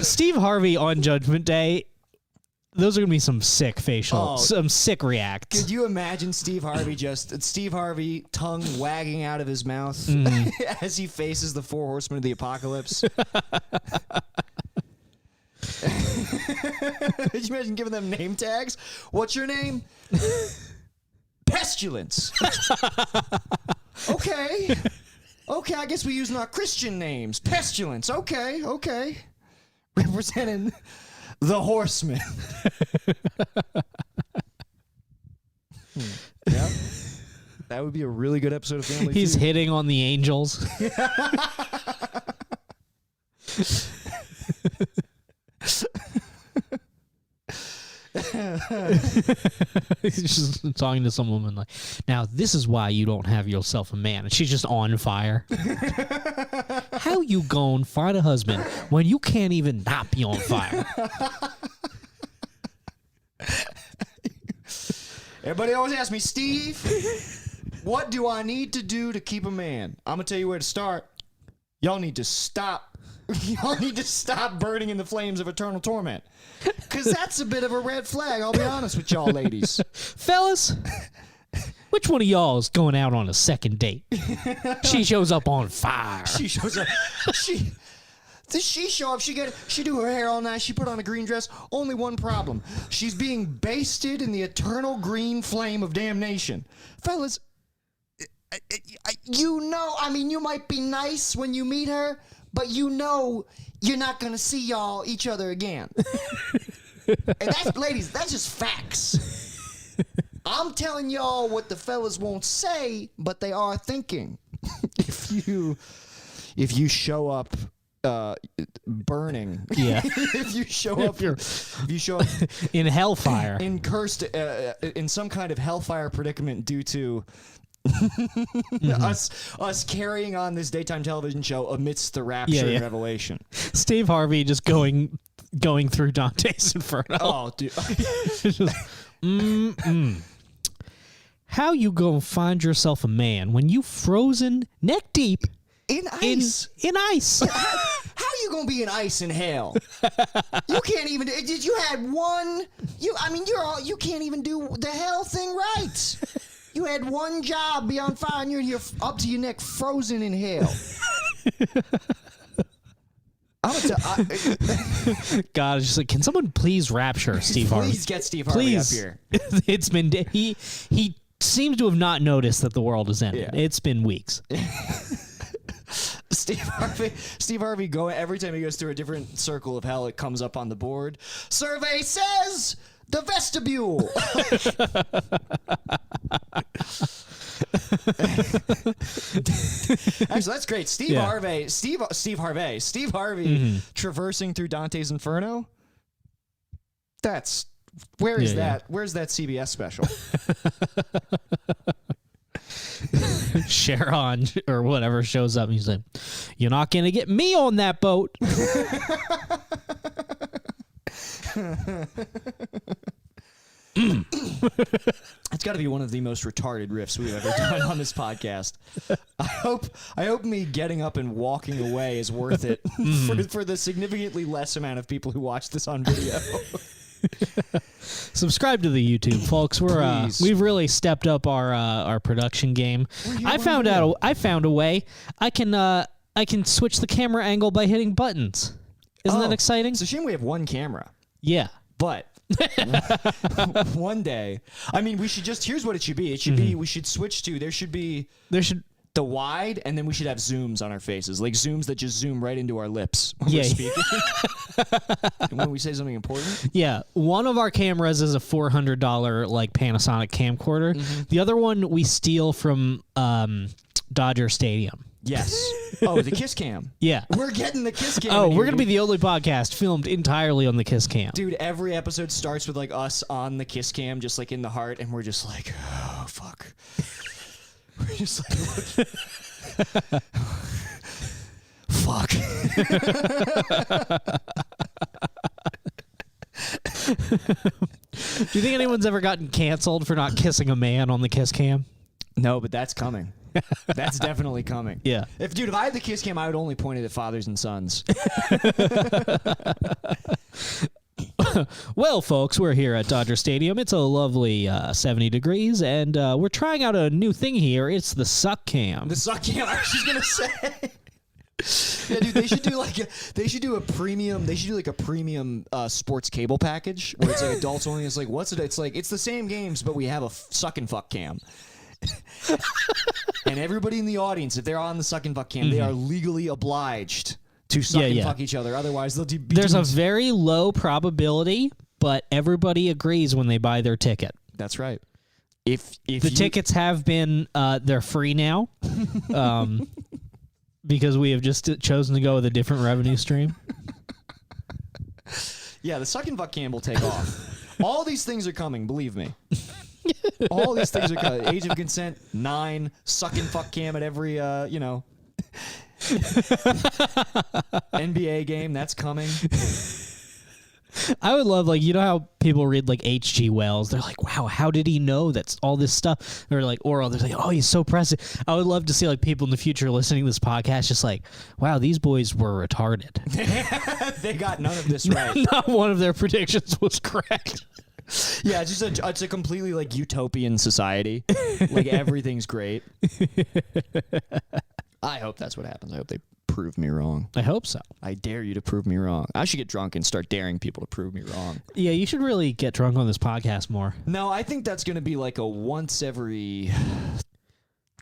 Steve Harvey on Judgment Day. Those are gonna be some sick some sick reacts. Could you imagine Steve Harvey tongue wagging out of his mouth as he faces the 4 horsemen of the apocalypse? Could you imagine giving them name tags? What's your name? Pestilence. Okay, I guess we use not Christian names. Pestilence. Okay. Representing the horsemen. Yeah. That would be a really good episode of Family He's Feud. hitting on the angels. He's just talking to some woman like, now this is why you don't have yourself a man. And she's just on fire. How you gonna find a husband when you can't even not be on fire? Everybody always asks me, Steve, What do I need to do to keep a man? I'm gonna tell you where to start. Y'all need to stop. Y'all need to stop burning in the flames of eternal torment. Because that's a bit of a red flag, I'll be honest with y'all ladies. Fellas, which one of y'all is going out on a second date? She shows up on fire. She shows up. She show up. She do her hair all night. She put on a green dress. Only one problem. She's being basted in the eternal green flame of damnation. Fellas, you might be nice when you meet her, but you're not going to see each other again. And ladies, that's just facts. I'm telling y'all what the fellas won't say, but they are thinking. If you show up burning, if you show up in hellfire, in some kind of hellfire predicament due to us carrying on this daytime television show amidst the rapture and revelation. Steve Harvey just going through Dante's Inferno. Oh, dude. How you gonna find yourself a man when you frozen neck deep in ice? In ice. How you gonna be in ice in hell? You can't even. You had one. You can't even do the hell thing right. You had one job, be on fire, and you're here up to your neck, frozen in hell. God, it's just like, can someone please rapture Steve Harvey? Please get Steve Harvey up here. It's been he seems to have not noticed that the world is ending. Yeah. It's been weeks. Steve Harvey every time he goes through a different circle of hell, it comes up on the board. Survey says the vestibule. Actually, that's great. Steve Harvey traversing through Dante's Inferno. Where's that CBS special? Sharon or whatever shows up and he's like, "You're not gonna get me on that boat." It's got to be one of the most retarded riffs we've ever done on this podcast. I hope me getting up and walking away is worth it for the significantly less amount of people who watch this on video. Subscribe to the YouTube, folks. We've really stepped up our production game. I found a way. I can switch the camera angle by hitting buttons. Isn't that exciting? It's a shame we have one camera. Yeah, but one day, here's what it should be. It should be, we should switch to, there should the wide, and then we should have zooms on our faces, like zooms that just zoom right into our lips when we're speaking. When we say something important. Yeah, one of our cameras is a $400 like Panasonic camcorder. Mm-hmm. The other one we steal from Dodger Stadium. Yes. Oh, the Kiss Cam. Yeah. We're getting the Kiss Cam. Oh, we're going to be the only podcast filmed entirely on the Kiss Cam. Dude, every episode starts with like us on the Kiss Cam, just like in the heart, and we're just like, oh, fuck. We're just like, fuck. Do you think anyone's ever gotten canceled for not kissing a man on the Kiss Cam? No, but that's coming. That's definitely coming. Yeah. If I had the Kiss Cam, I would only point it at fathers and sons. Well, folks, we're here at Dodger Stadium. It's a lovely 70 degrees, and we're trying out a new thing here. It's the Suck Cam. The Suck Cam, I was just going to say. Yeah, dude, they should do a premium sports cable package where it's like adults only. It's like, what's it? It's like, it's the same games, but we have a suck and fuck cam. And everybody in the audience, if they're on the suck and fuck cam, they are legally obliged to suck and fuck each other. Otherwise, they'll be There's a very low probability, but everybody agrees when they buy their ticket. That's right. If the tickets have been, they're free now, because we have just chosen to go with a different revenue stream. Yeah, the suck and fuck cam will take off. All these things are coming, believe me. All these things are coming. Age of consent, 9, suck and fuck cam at every, NBA game, that's coming. I would love, like, you know how people read like H.G. Wells? They're like, wow, how did he know that's all this stuff? Or like Orwell, they're like, oh, he's so prescient. I would love to see like people in the future listening to this podcast just like, wow, these boys were retarded. They got none of this right. Not one of their predictions was correct. Yeah, it's a completely like utopian society. Like everything's great. I hope that's what happens. I hope they prove me wrong. I hope so. I dare you to prove me wrong. I should get drunk and start daring people to prove me wrong. Yeah, you should really get drunk on this podcast more. No, I think that's going to be like a once every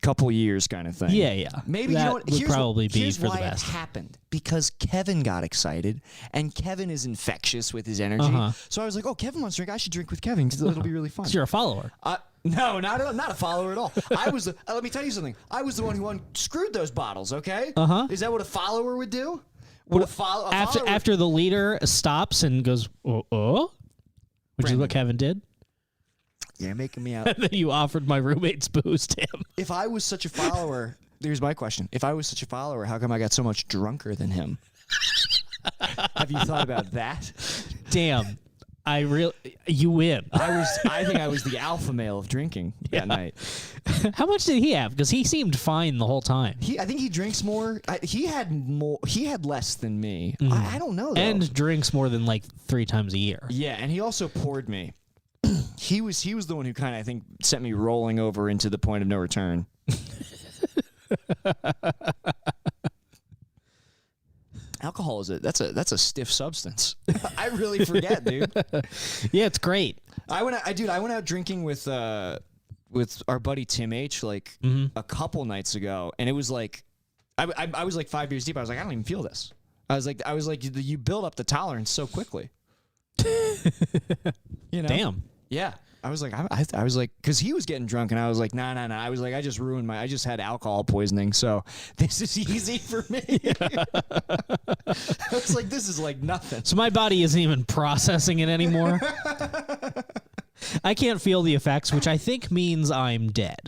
couple years kind of thing. Yeah. Maybe that you know what? would probably be here's for why the best. It happened because Kevin got excited, and Kevin is infectious with his energy. So I was like, "Oh, Kevin wants to drink. I should drink with Kevin because it'll be really fun." So you're a follower. No, not a follower at all. I was. Let me tell you something. I was the one who unscrewed those bottles. Okay. Is that what a follower would do? Would a follower after the leader stops and goes, which is what Kevin did. You're making me out. And then you offered my roommate's booze to him. If I was such a follower, here's my question. If I was such a follower, how come I got so much drunker than him? Have you thought about that? Damn. You win. I think I was the alpha male of drinking that night. How much did he have? Because he seemed fine the whole time. I think he drinks more. He had less than me. I don't know though. And drinks more than like 3 times a year. Yeah, and he also poured me. He was the one who kind of, I think, sent me rolling over into the point of no return. Alcohol that's a stiff substance. I really forget, dude. Yeah, it's great. I went out drinking with our buddy Tim H like a couple nights ago, and it was like I was like 5 beers deep. I was like, I don't even feel this. I was like you build up the tolerance so quickly. You know? Damn. Yeah. I was like, I was like, because he was getting drunk, and I was like, nah. I was like, I just had alcohol poisoning, so this is easy for me. I was like, this is like nothing. So my body isn't even processing it anymore. I can't feel the effects, which I think means I'm dead.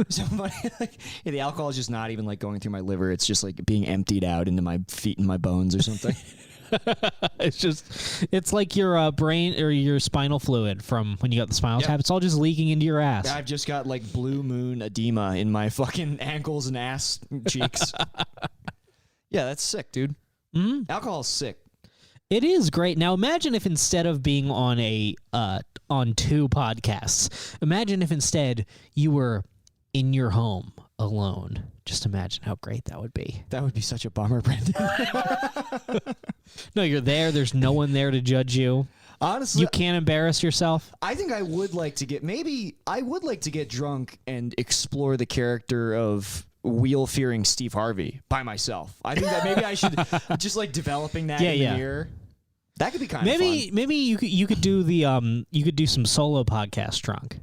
So like, the alcohol is just not even like going through my liver. It's just like being emptied out into my feet and my bones or something. It's like your brain or your spinal fluid from when you got the spinal tap. It's all just leaking into your ass. I've just got like blue moon edema in my fucking ankles and ass cheeks. Yeah, that's sick, dude. Alcohol's sick. It is great. Now imagine if instead of being on on 2 podcasts, imagine if instead you were in your home alone. Just imagine how great that would be. That would be such a bummer, Brendan. No, you're there. There's no one there to judge you. Honestly, you can't embarrass yourself. I think I would like to get drunk and explore the character of wheel-fearing Steve Harvey by myself. I think that maybe I should just like developing that in the mirror. That could be kind of fun. Maybe you could do you could do some solo podcasts drunk.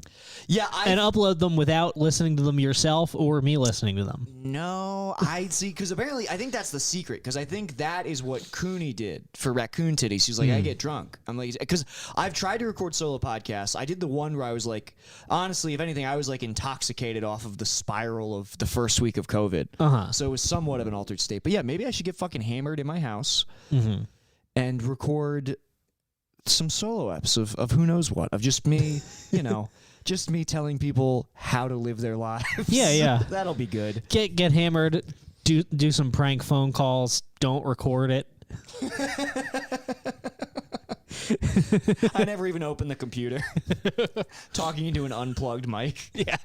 Yeah, and upload them without listening to them yourself or me listening to them. No, I see, because apparently I think that's the secret, because I think that is what Cooney did for Raccoon Titties. She's like, I get drunk. I'm like, because I've tried to record solo podcasts. I did the one where I was like, honestly, if anything, I was like intoxicated off of the spiral of the first week of COVID. So it was somewhat of an altered state. But yeah, maybe I should get fucking hammered in my house and record some solo eps of who knows what, of just me, just me telling people how to live their lives. Yeah. That'll be good. Get hammered, do some prank phone calls, don't record it. I never even opened the computer. Talking into an unplugged mic. Yeah.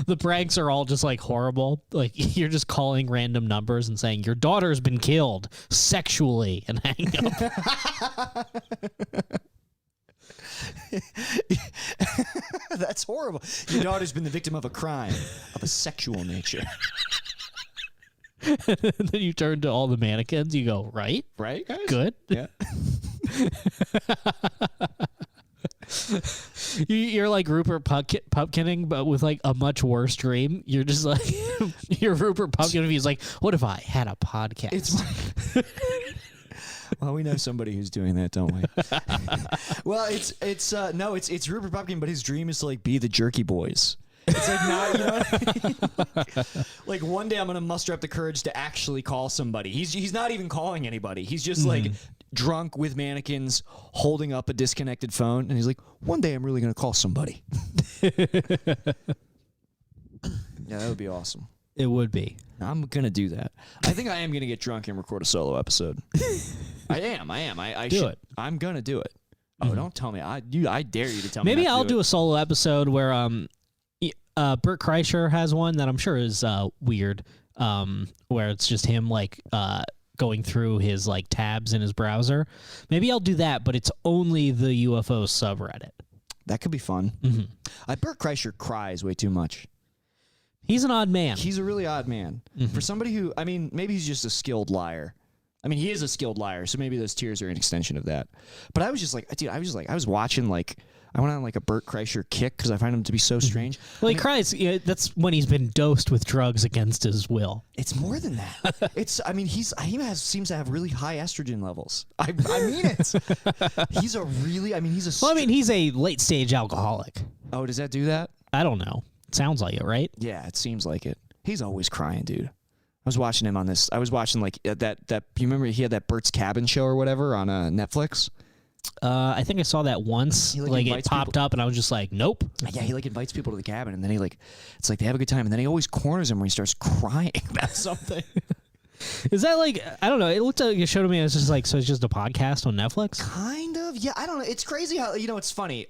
The pranks are all just like horrible. Like you're just calling random numbers and saying your daughter's been killed sexually and hang up. That's horrible. Your daughter's been the victim of a crime of a sexual nature. And then you turn to all the mannequins. You go, right, guys? Good. Yeah. You're like Rupert Pupkinning, but with like a much worse dream. You're just like you're Rupert Pupkin. He's like, what if I had a podcast? Well, we know somebody who's doing that, don't we? Well, it's Rupert Pupkin, but his dream is to like be the Jerky Boys. It's like not, you know what I mean? Like one day I'm gonna muster up the courage to actually call somebody. He's not even calling anybody. He's just like drunk with mannequins holding up a disconnected phone, and he's like, one day I'm really going to call somebody. Yeah, that would be awesome. It would be. I'm going to do that. I think I am going to get drunk and record a solo episode. I am. I do should. it. I'm going to do it. Oh, don't tell me. I dare you to tell me. Maybe not to I'll do do a solo episode where Bert Kreischer has one that I'm sure is weird, where it's just him like going through his like tabs in his browser. Maybe I'll do that, but it's only the UFO subreddit. That could be fun. Bert Kreischer cries way too much. He's an odd man. He's a really odd man. For somebody who, I mean, maybe he's just a skilled liar. I mean, he is a skilled liar, so maybe those tears are an extension of that. But I was just like, dude, I was watching, like, I went on like a Bert Kreischer kick because I find him to be so strange. Well, he cries. You know, that's when he's been dosed with drugs against his will. It's more than that. Seems to have really high estrogen levels. I mean it. He's a late stage alcoholic. Oh, does that do that? I don't know. Sounds like it, right? Yeah, it seems like it. He's always crying, dude. I was watching him on this. I was watching like that. You remember he had that Bert's Cabin show or whatever on Netflix? I think I saw that once. Like it popped up, and I was just like, nope. Yeah, he like invites people to the cabin, and then it's like they have a good time, and then he always corners him when he starts crying about something. Is that like, I don't know, it looked like it showed me as just like, so it's just a podcast on Netflix? Kind of, yeah, I don't know. It's crazy how, it's funny.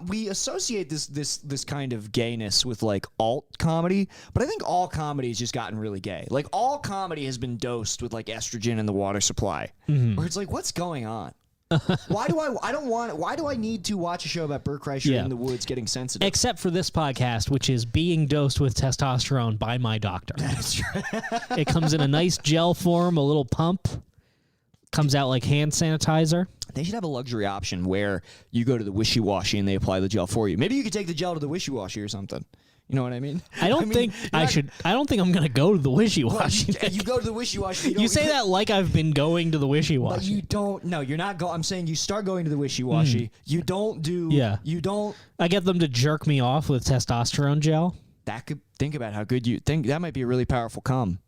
We associate this kind of gayness with like alt comedy, but I think all comedy has just gotten really gay. Like all comedy has been dosed with like estrogen in the water supply, where it's like, what's going on? Why do I need to watch a show about Bert Kreischer in the woods getting sensitive? Except for this podcast, which is being dosed with testosterone by my doctor. That's right. It comes in a nice gel form, a little pump. Comes out like hand sanitizer. They should have a luxury option where you go to the wishy-washy and they apply the gel for you. Maybe you could take the gel to the wishy-washy or something. You know what I mean? I don't think I'm going to go to the wishy-washy. Well, you go to the wishy-washy. You say that like I've been going to the wishy-washy. But you don't. No, you're not. I'm saying you start going to the wishy-washy. You don't do. Yeah. You don't. I get them to jerk me off with testosterone gel. That could. Think about how good you think. That might be a really powerful cum.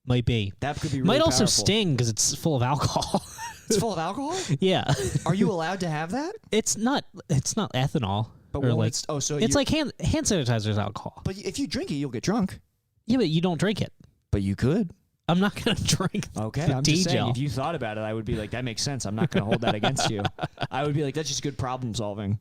Might be. That could be really Might also powerful. sting because it's full of alcohol. It's full of alcohol? Yeah. Are you allowed to have that? It's not ethanol. But it's like hand sanitizer is alcohol. But if you drink it, you'll get drunk. Yeah, but you don't drink it. But you could. I'm not going to drink. Okay, I'm just saying. If you thought about it, I would be like, that makes sense. I'm not going to hold that against you. I would be like, that's just good problem solving.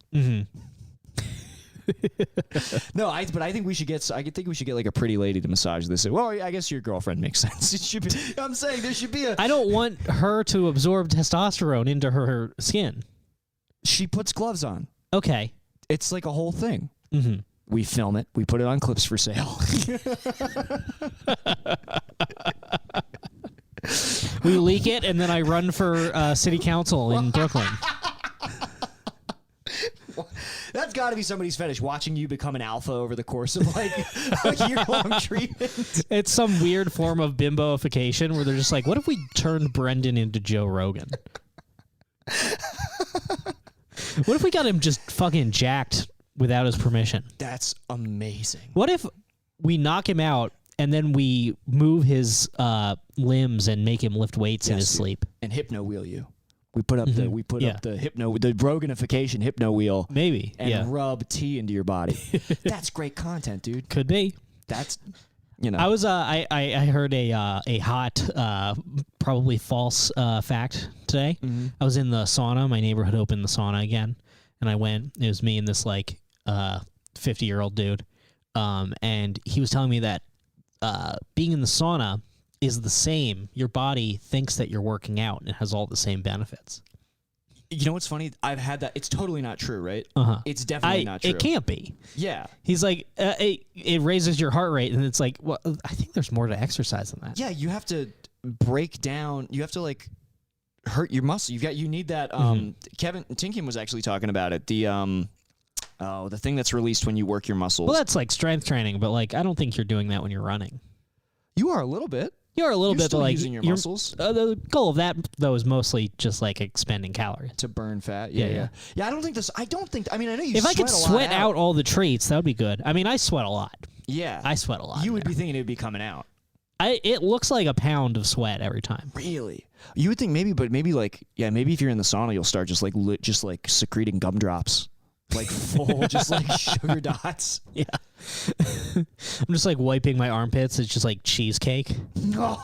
No, but I think we should get. I think we should get like a pretty lady to massage this. Well, I guess your girlfriend makes sense. It should be. I'm saying there should be a. I don't want her to absorb testosterone into her skin. She puts gloves on. Okay. It's like a whole thing. We film it. We put it on clips for sale. We leak it, and then I run for city council in Brooklyn. That's got to be somebody's fetish, watching you become an alpha over the course of like a year-long treatment. It's some weird form of bimboification where they're just like, what if we turned Brendan into Joe Rogan? What if we got him just fucking jacked without his permission? That's amazing. What if we knock him out and then we move his limbs and make him lift weights in his sleep? And hypno wheel you. We put up the the Roganification hypno wheel. Maybe. And rub tea into your body. That's great content, dude. Could be. That's I was I heard a hot probably false fact today. I was in the sauna. My neighborhood opened the sauna again, and I went. It was me and this like 50-year-old dude, and he was telling me that being in the sauna is the same. Your body thinks that you're working out and it has all the same benefits. You know what's funny? I've had that. It's totally not true, right? It's definitely not true. It can't be. Yeah. He's like, it raises your heart rate, and it's like, well, I think there's more to exercise than that. Yeah, you have to break down. You have to like hurt your muscle. You need that. Kevin Tinkin was actually talking about it. The thing that's released when you work your muscles. Well, that's like strength training, but like I don't think you're doing that when you're running. You are a little bit. You're a little bit, still but like using your muscles. The goal of that though is mostly just like expending calories To burn fat. Yeah. I don't think this. I mean, I know you. If I could sweat out all the treats, that would be good. I mean, I sweat a lot. Yeah, I sweat a lot. You would be thinking it would be coming out. It looks like a pound of sweat every time. Really? You would think maybe, but maybe like, yeah, maybe if you're in the sauna, you'll start just like secreting gumdrops, like full, just like sugar dots. Yeah. I'm just like wiping my armpits. It's just like cheesecake. No.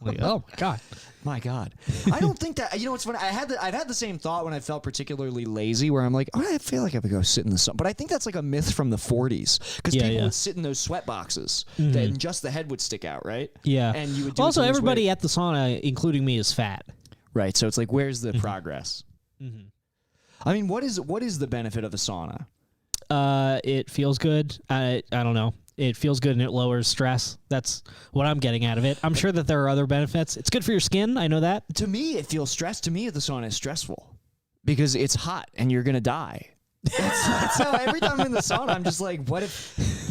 Like, oh my God. My God. I don't think that, what's funny? I've had the same thought when I felt particularly lazy, where I'm like, oh, I feel like I would go sit in the sun. But I think that's like a myth from the 40s, because people would sit in those sweat boxes, and just the head would stick out, right? Yeah. And you would also, everybody at the sauna, including me, is fat. Right. So it's like, where's the progress? I mean, what is the benefit of a sauna? It feels good. I don't know. It feels good and it lowers stress. That's what I'm getting out of it. I'm sure that there are other benefits. It's good for your skin. I know that. To me, it feels stress. To me, the sauna is stressful because it's hot and you're going to die. That's how every time I'm in the sauna, I'm just like, what if,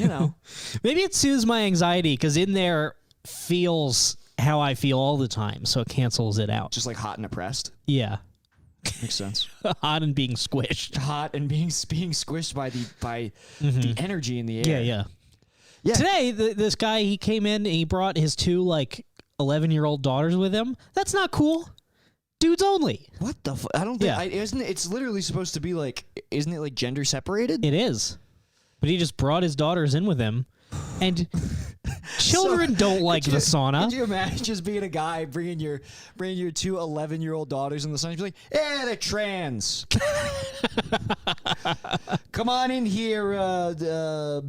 Maybe it soothes my anxiety because in there feels how I feel all the time, so it cancels it out. Just like hot and oppressed? Yeah. Makes sense. Hot and being squished. Hot and being squished by the energy in the air. Yeah. Today, this guy, he came in and he brought his two, 11-year-old daughters with him. That's not cool. Dudes only. What the I don't think... isn't it, it's literally supposed to be isn't it gender separated? It is. But he just brought his daughters in with him. And children don't like the sauna. Could you imagine just being a guy bringing your two 11-year-old daughters in the sauna? You're like, yeah, they're trans. Come on in here,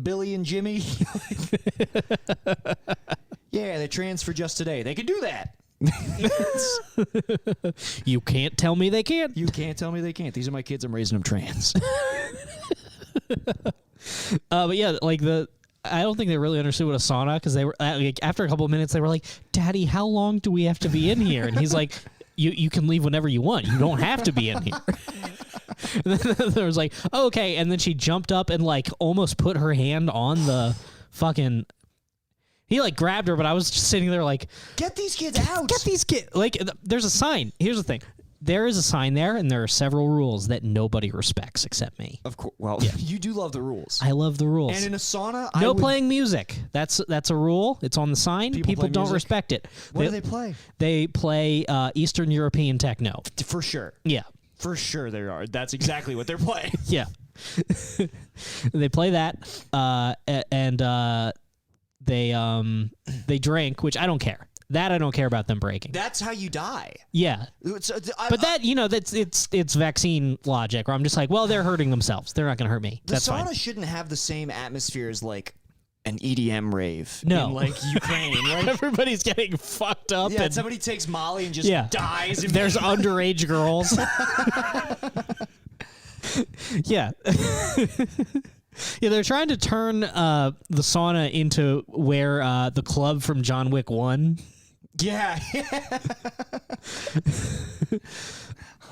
Billy and Jimmy. Yeah, they're trans for just today. They can do that. You can't tell me they can't. You can't tell me they can't. These are my kids. I'm raising them trans. But yeah, I don't think they really understood what a sauna, because they were after a couple of minutes they were like, "Daddy, how long do we have to be in here?" And he's like, "You can leave whenever you want. You don't have to be in here." And then there was like, oh, "Okay," and then she jumped up and almost put her hand on the fucking. He grabbed her, but I was just sitting there like, "Get these kids out! Get these kids!" There's a sign. Here's the thing. There is a sign there, and there are several rules that nobody respects except me. Of course. Well, you do love the rules. I love the rules. And in a sauna, no playing music. That's a rule. It's on the sign. People don't respect it. What do they play? They play Eastern European techno. For sure. Yeah. For sure they are. That's exactly what they're playing. Yeah. They play that, and they drink, which I don't care. That I don't care about them breaking. That's how you die. Yeah. But it's vaccine logic, where I'm just like, well, they're hurting themselves. They're not going to hurt me. That's fine. The sauna shouldn't have the same atmosphere as an EDM rave in Ukraine, right? Everybody's getting fucked up. Yeah, and somebody takes Molly and just dies. There's underage girls. Yeah. Yeah, they're trying to turn the sauna into where the club from John Wick 1. Yeah.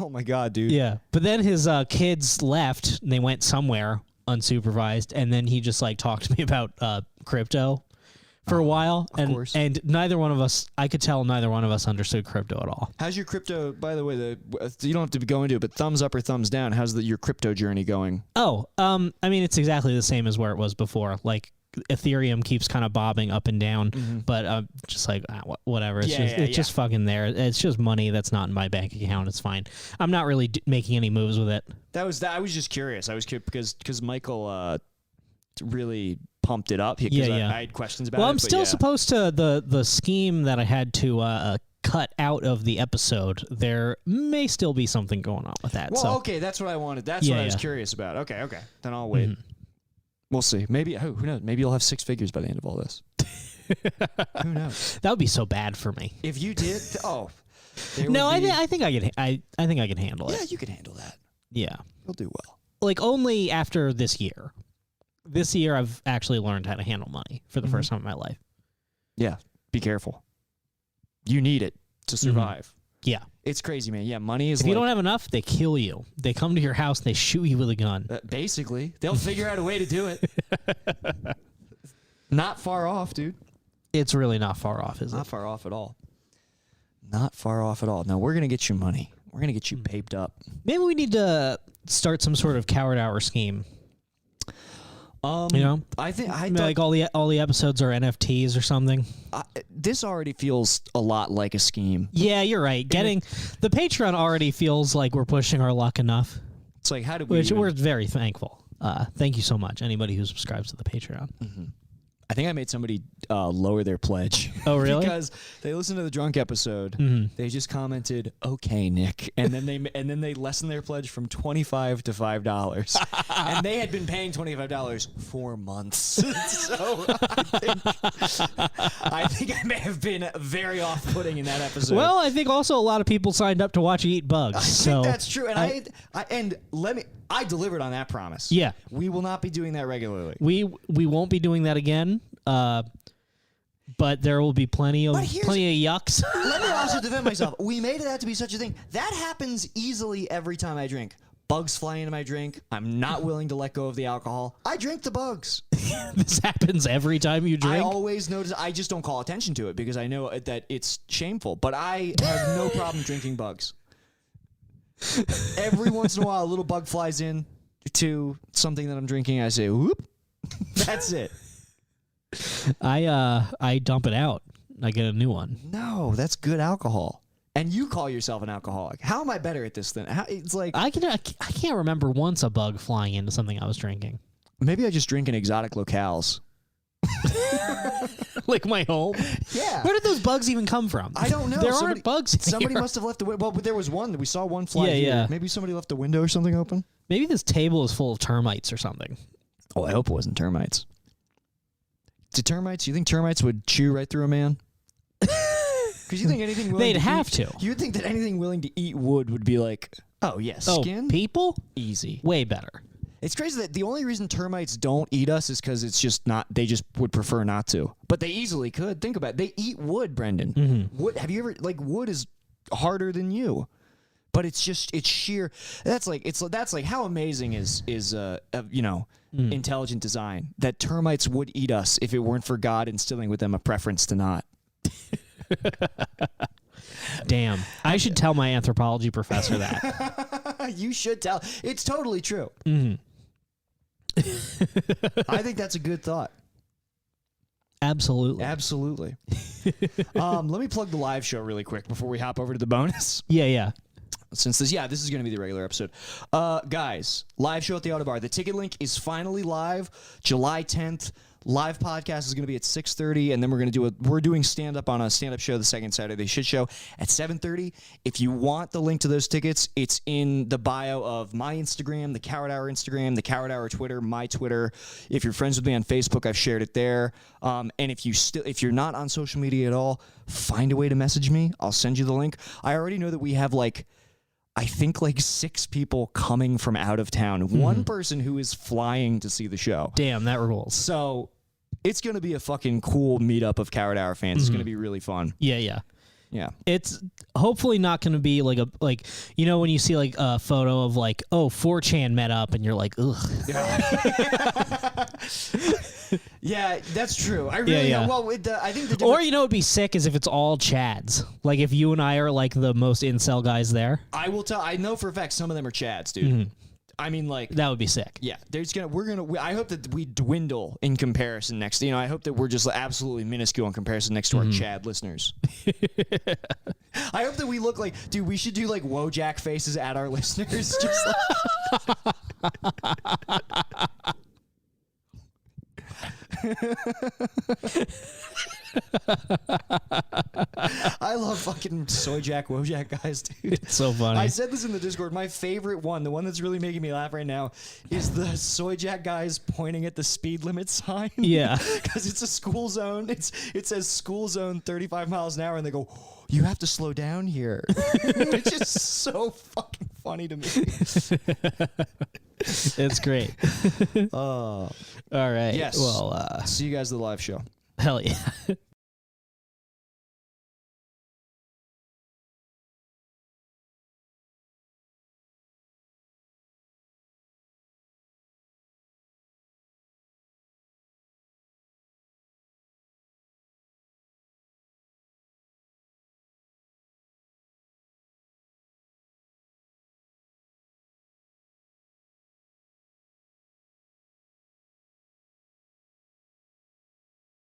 Oh my God, dude. Yeah, but then his kids left and they went somewhere unsupervised, and then he just talked to me about crypto for a while, and neither one of us, I could tell neither one of us understood crypto at all. How's your crypto, by the way, you don't have to go into it, but thumbs up or thumbs down, how's your crypto journey going? Oh, I mean, it's exactly the same as where it was before. Ethereum keeps kind of bobbing up and down, but just whatever. It's just fucking there. It's just money that's not in my bank account. It's fine. I'm not really making any moves with it. I was just curious. I was curious because Michael really pumped it up. I had questions about it. Well, I'm still supposed to the scheme that I had to cut out of the episode. There may still be something going on with that. Well, okay, that's what I wanted. That's what I was curious about. Okay, then I'll wait. We'll see. Maybe who knows? Maybe you'll have 6 figures by the end of all this. Who knows? That would be so bad for me. If you did, no, I think I can. I think I can handle it. Yeah, you can handle that. Yeah, you'll do well. Only after this year. This year, I've actually learned how to handle money for the first time in my life. Yeah, be careful. You need it to survive. Yeah. It's crazy, man. Yeah, money is if you don't have enough, they kill you. They come to your house and they shoot you with a gun. Basically. They'll figure out a way to do it. Not far off, dude. It's really not far off, is it? Not far off at all. Not far off at all. No, we're going to get you money. We're going to get you paped up. Maybe we need to start some sort of coward hour scheme. I think all the episodes are NFTs or something. this already feels a lot like a scheme. Yeah, you're right. Getting the Patreon already feels like we're pushing our luck enough. It's like, how did we? Which we're very thankful. Thank you so much, anybody who subscribes to the Patreon. Mm-hmm. I think I made somebody lower their pledge. Oh, really? Because they listened to the drunk episode. Mm-hmm. They just commented, "Okay, Nick," and then they lessened their pledge from $25 to $5, and they had been paying $25 for months. So I think I may have been very off-putting in that episode. Well, I think also a lot of people signed up to watch you eat bugs. I think that's true, and I delivered on that promise. Yeah. We will not be doing that regularly. We won't be doing that again. But there will be plenty of yucks. Let me also defend myself. We made it out to be such a thing. That happens easily every time I drink. Bugs fly into my drink. I'm not willing to let go of the alcohol. I drink the bugs. This happens every time you drink? I always notice. I just don't call attention to it because I know that it's shameful. But I have no problem drinking bugs. Every once in a while, a little bug flies in to something that I'm drinking. I say, whoop. That's it. I dump it out. I get a new one. No, that's good alcohol. And you call yourself an alcoholic. How am I better at this than? It's like I can't remember once a bug flying into something I was drinking. Maybe I just drink in exotic locales. Like my home? Yeah. Where did those bugs even come from? I don't know. There aren't bugs here. Somebody must have left the window. Well, but there was one. We saw one fly here. Yeah. Maybe somebody left the window or something open. Maybe this table is full of termites or something. Oh, I hope it wasn't termites. You think termites would chew right through a man? Because you think anything willing They'd have to. You would think that anything willing to eat wood would be like, oh, yeah, skin? Oh, people? Easy. Way better. It's crazy that the only reason termites don't eat us is because it's just not, they just would prefer not to. But they easily could. Think about it. They eat wood, Brendan. Mm-hmm. Wood, have you ever, wood is harder than you. But it's sheer, that's like how amazing is intelligent design that termites would eat us if it weren't for God instilling with them a preference to not. Damn. I should tell my anthropology professor that. You should tell. It's totally true. Mm-hmm. I think that's a good thought. Absolutely. Let me plug the live show really quick before we hop over to the bonus. Yeah. Since this is going to be the regular episode. Guys, live show at the Autobar. The ticket link is finally live, July 10th. Live podcast is going to be at 6:30, and then we're doing stand-up on a stand-up show the second Saturday shit show at 7:30. If you want the link to those tickets, it's in the bio of my Instagram, the Coward Hour Instagram, the Coward Hour Twitter, my Twitter. If you're friends with me on Facebook, I've shared it there. And if you're not on social media at all, find a way to message me. I'll send you the link. I already know that we have I think 6 people coming from out of town. Mm-hmm. One person who is flying to see the show. Damn, that rules. So it's going to be a fucking cool meetup of Coward Hour fans. Mm-hmm. It's going to be really fun. Yeah. Yeah. It's hopefully not going to be when you see a photo of 4chan met up and you're like, ugh. Yeah, that's true. I really know. Well, I think or it'd be sick is if it's all Chads. Like if you and I are the most incel guys there. I will tell. I know for a fact some of them are Chads, dude. Mm-hmm. I mean, that would be sick. Yeah, I hope that we dwindle in comparison next. I hope that we're just absolutely minuscule in comparison next to our Chad listeners. I hope that we look dude. We should do Wojak faces at our listeners, just I love fucking Soyjack Wojak guys, dude. It's so funny. I said this in the Discord. My favorite one, the one that's really making me laugh right now, is the Soyjack guys pointing at the speed limit sign. Yeah. Because it's a school zone. It says school zone 35 miles an hour, and they go, you have to slow down here. Which is so fucking funny to me. It's great. All right. Yes. Well, see you guys at the live show. Hell yeah.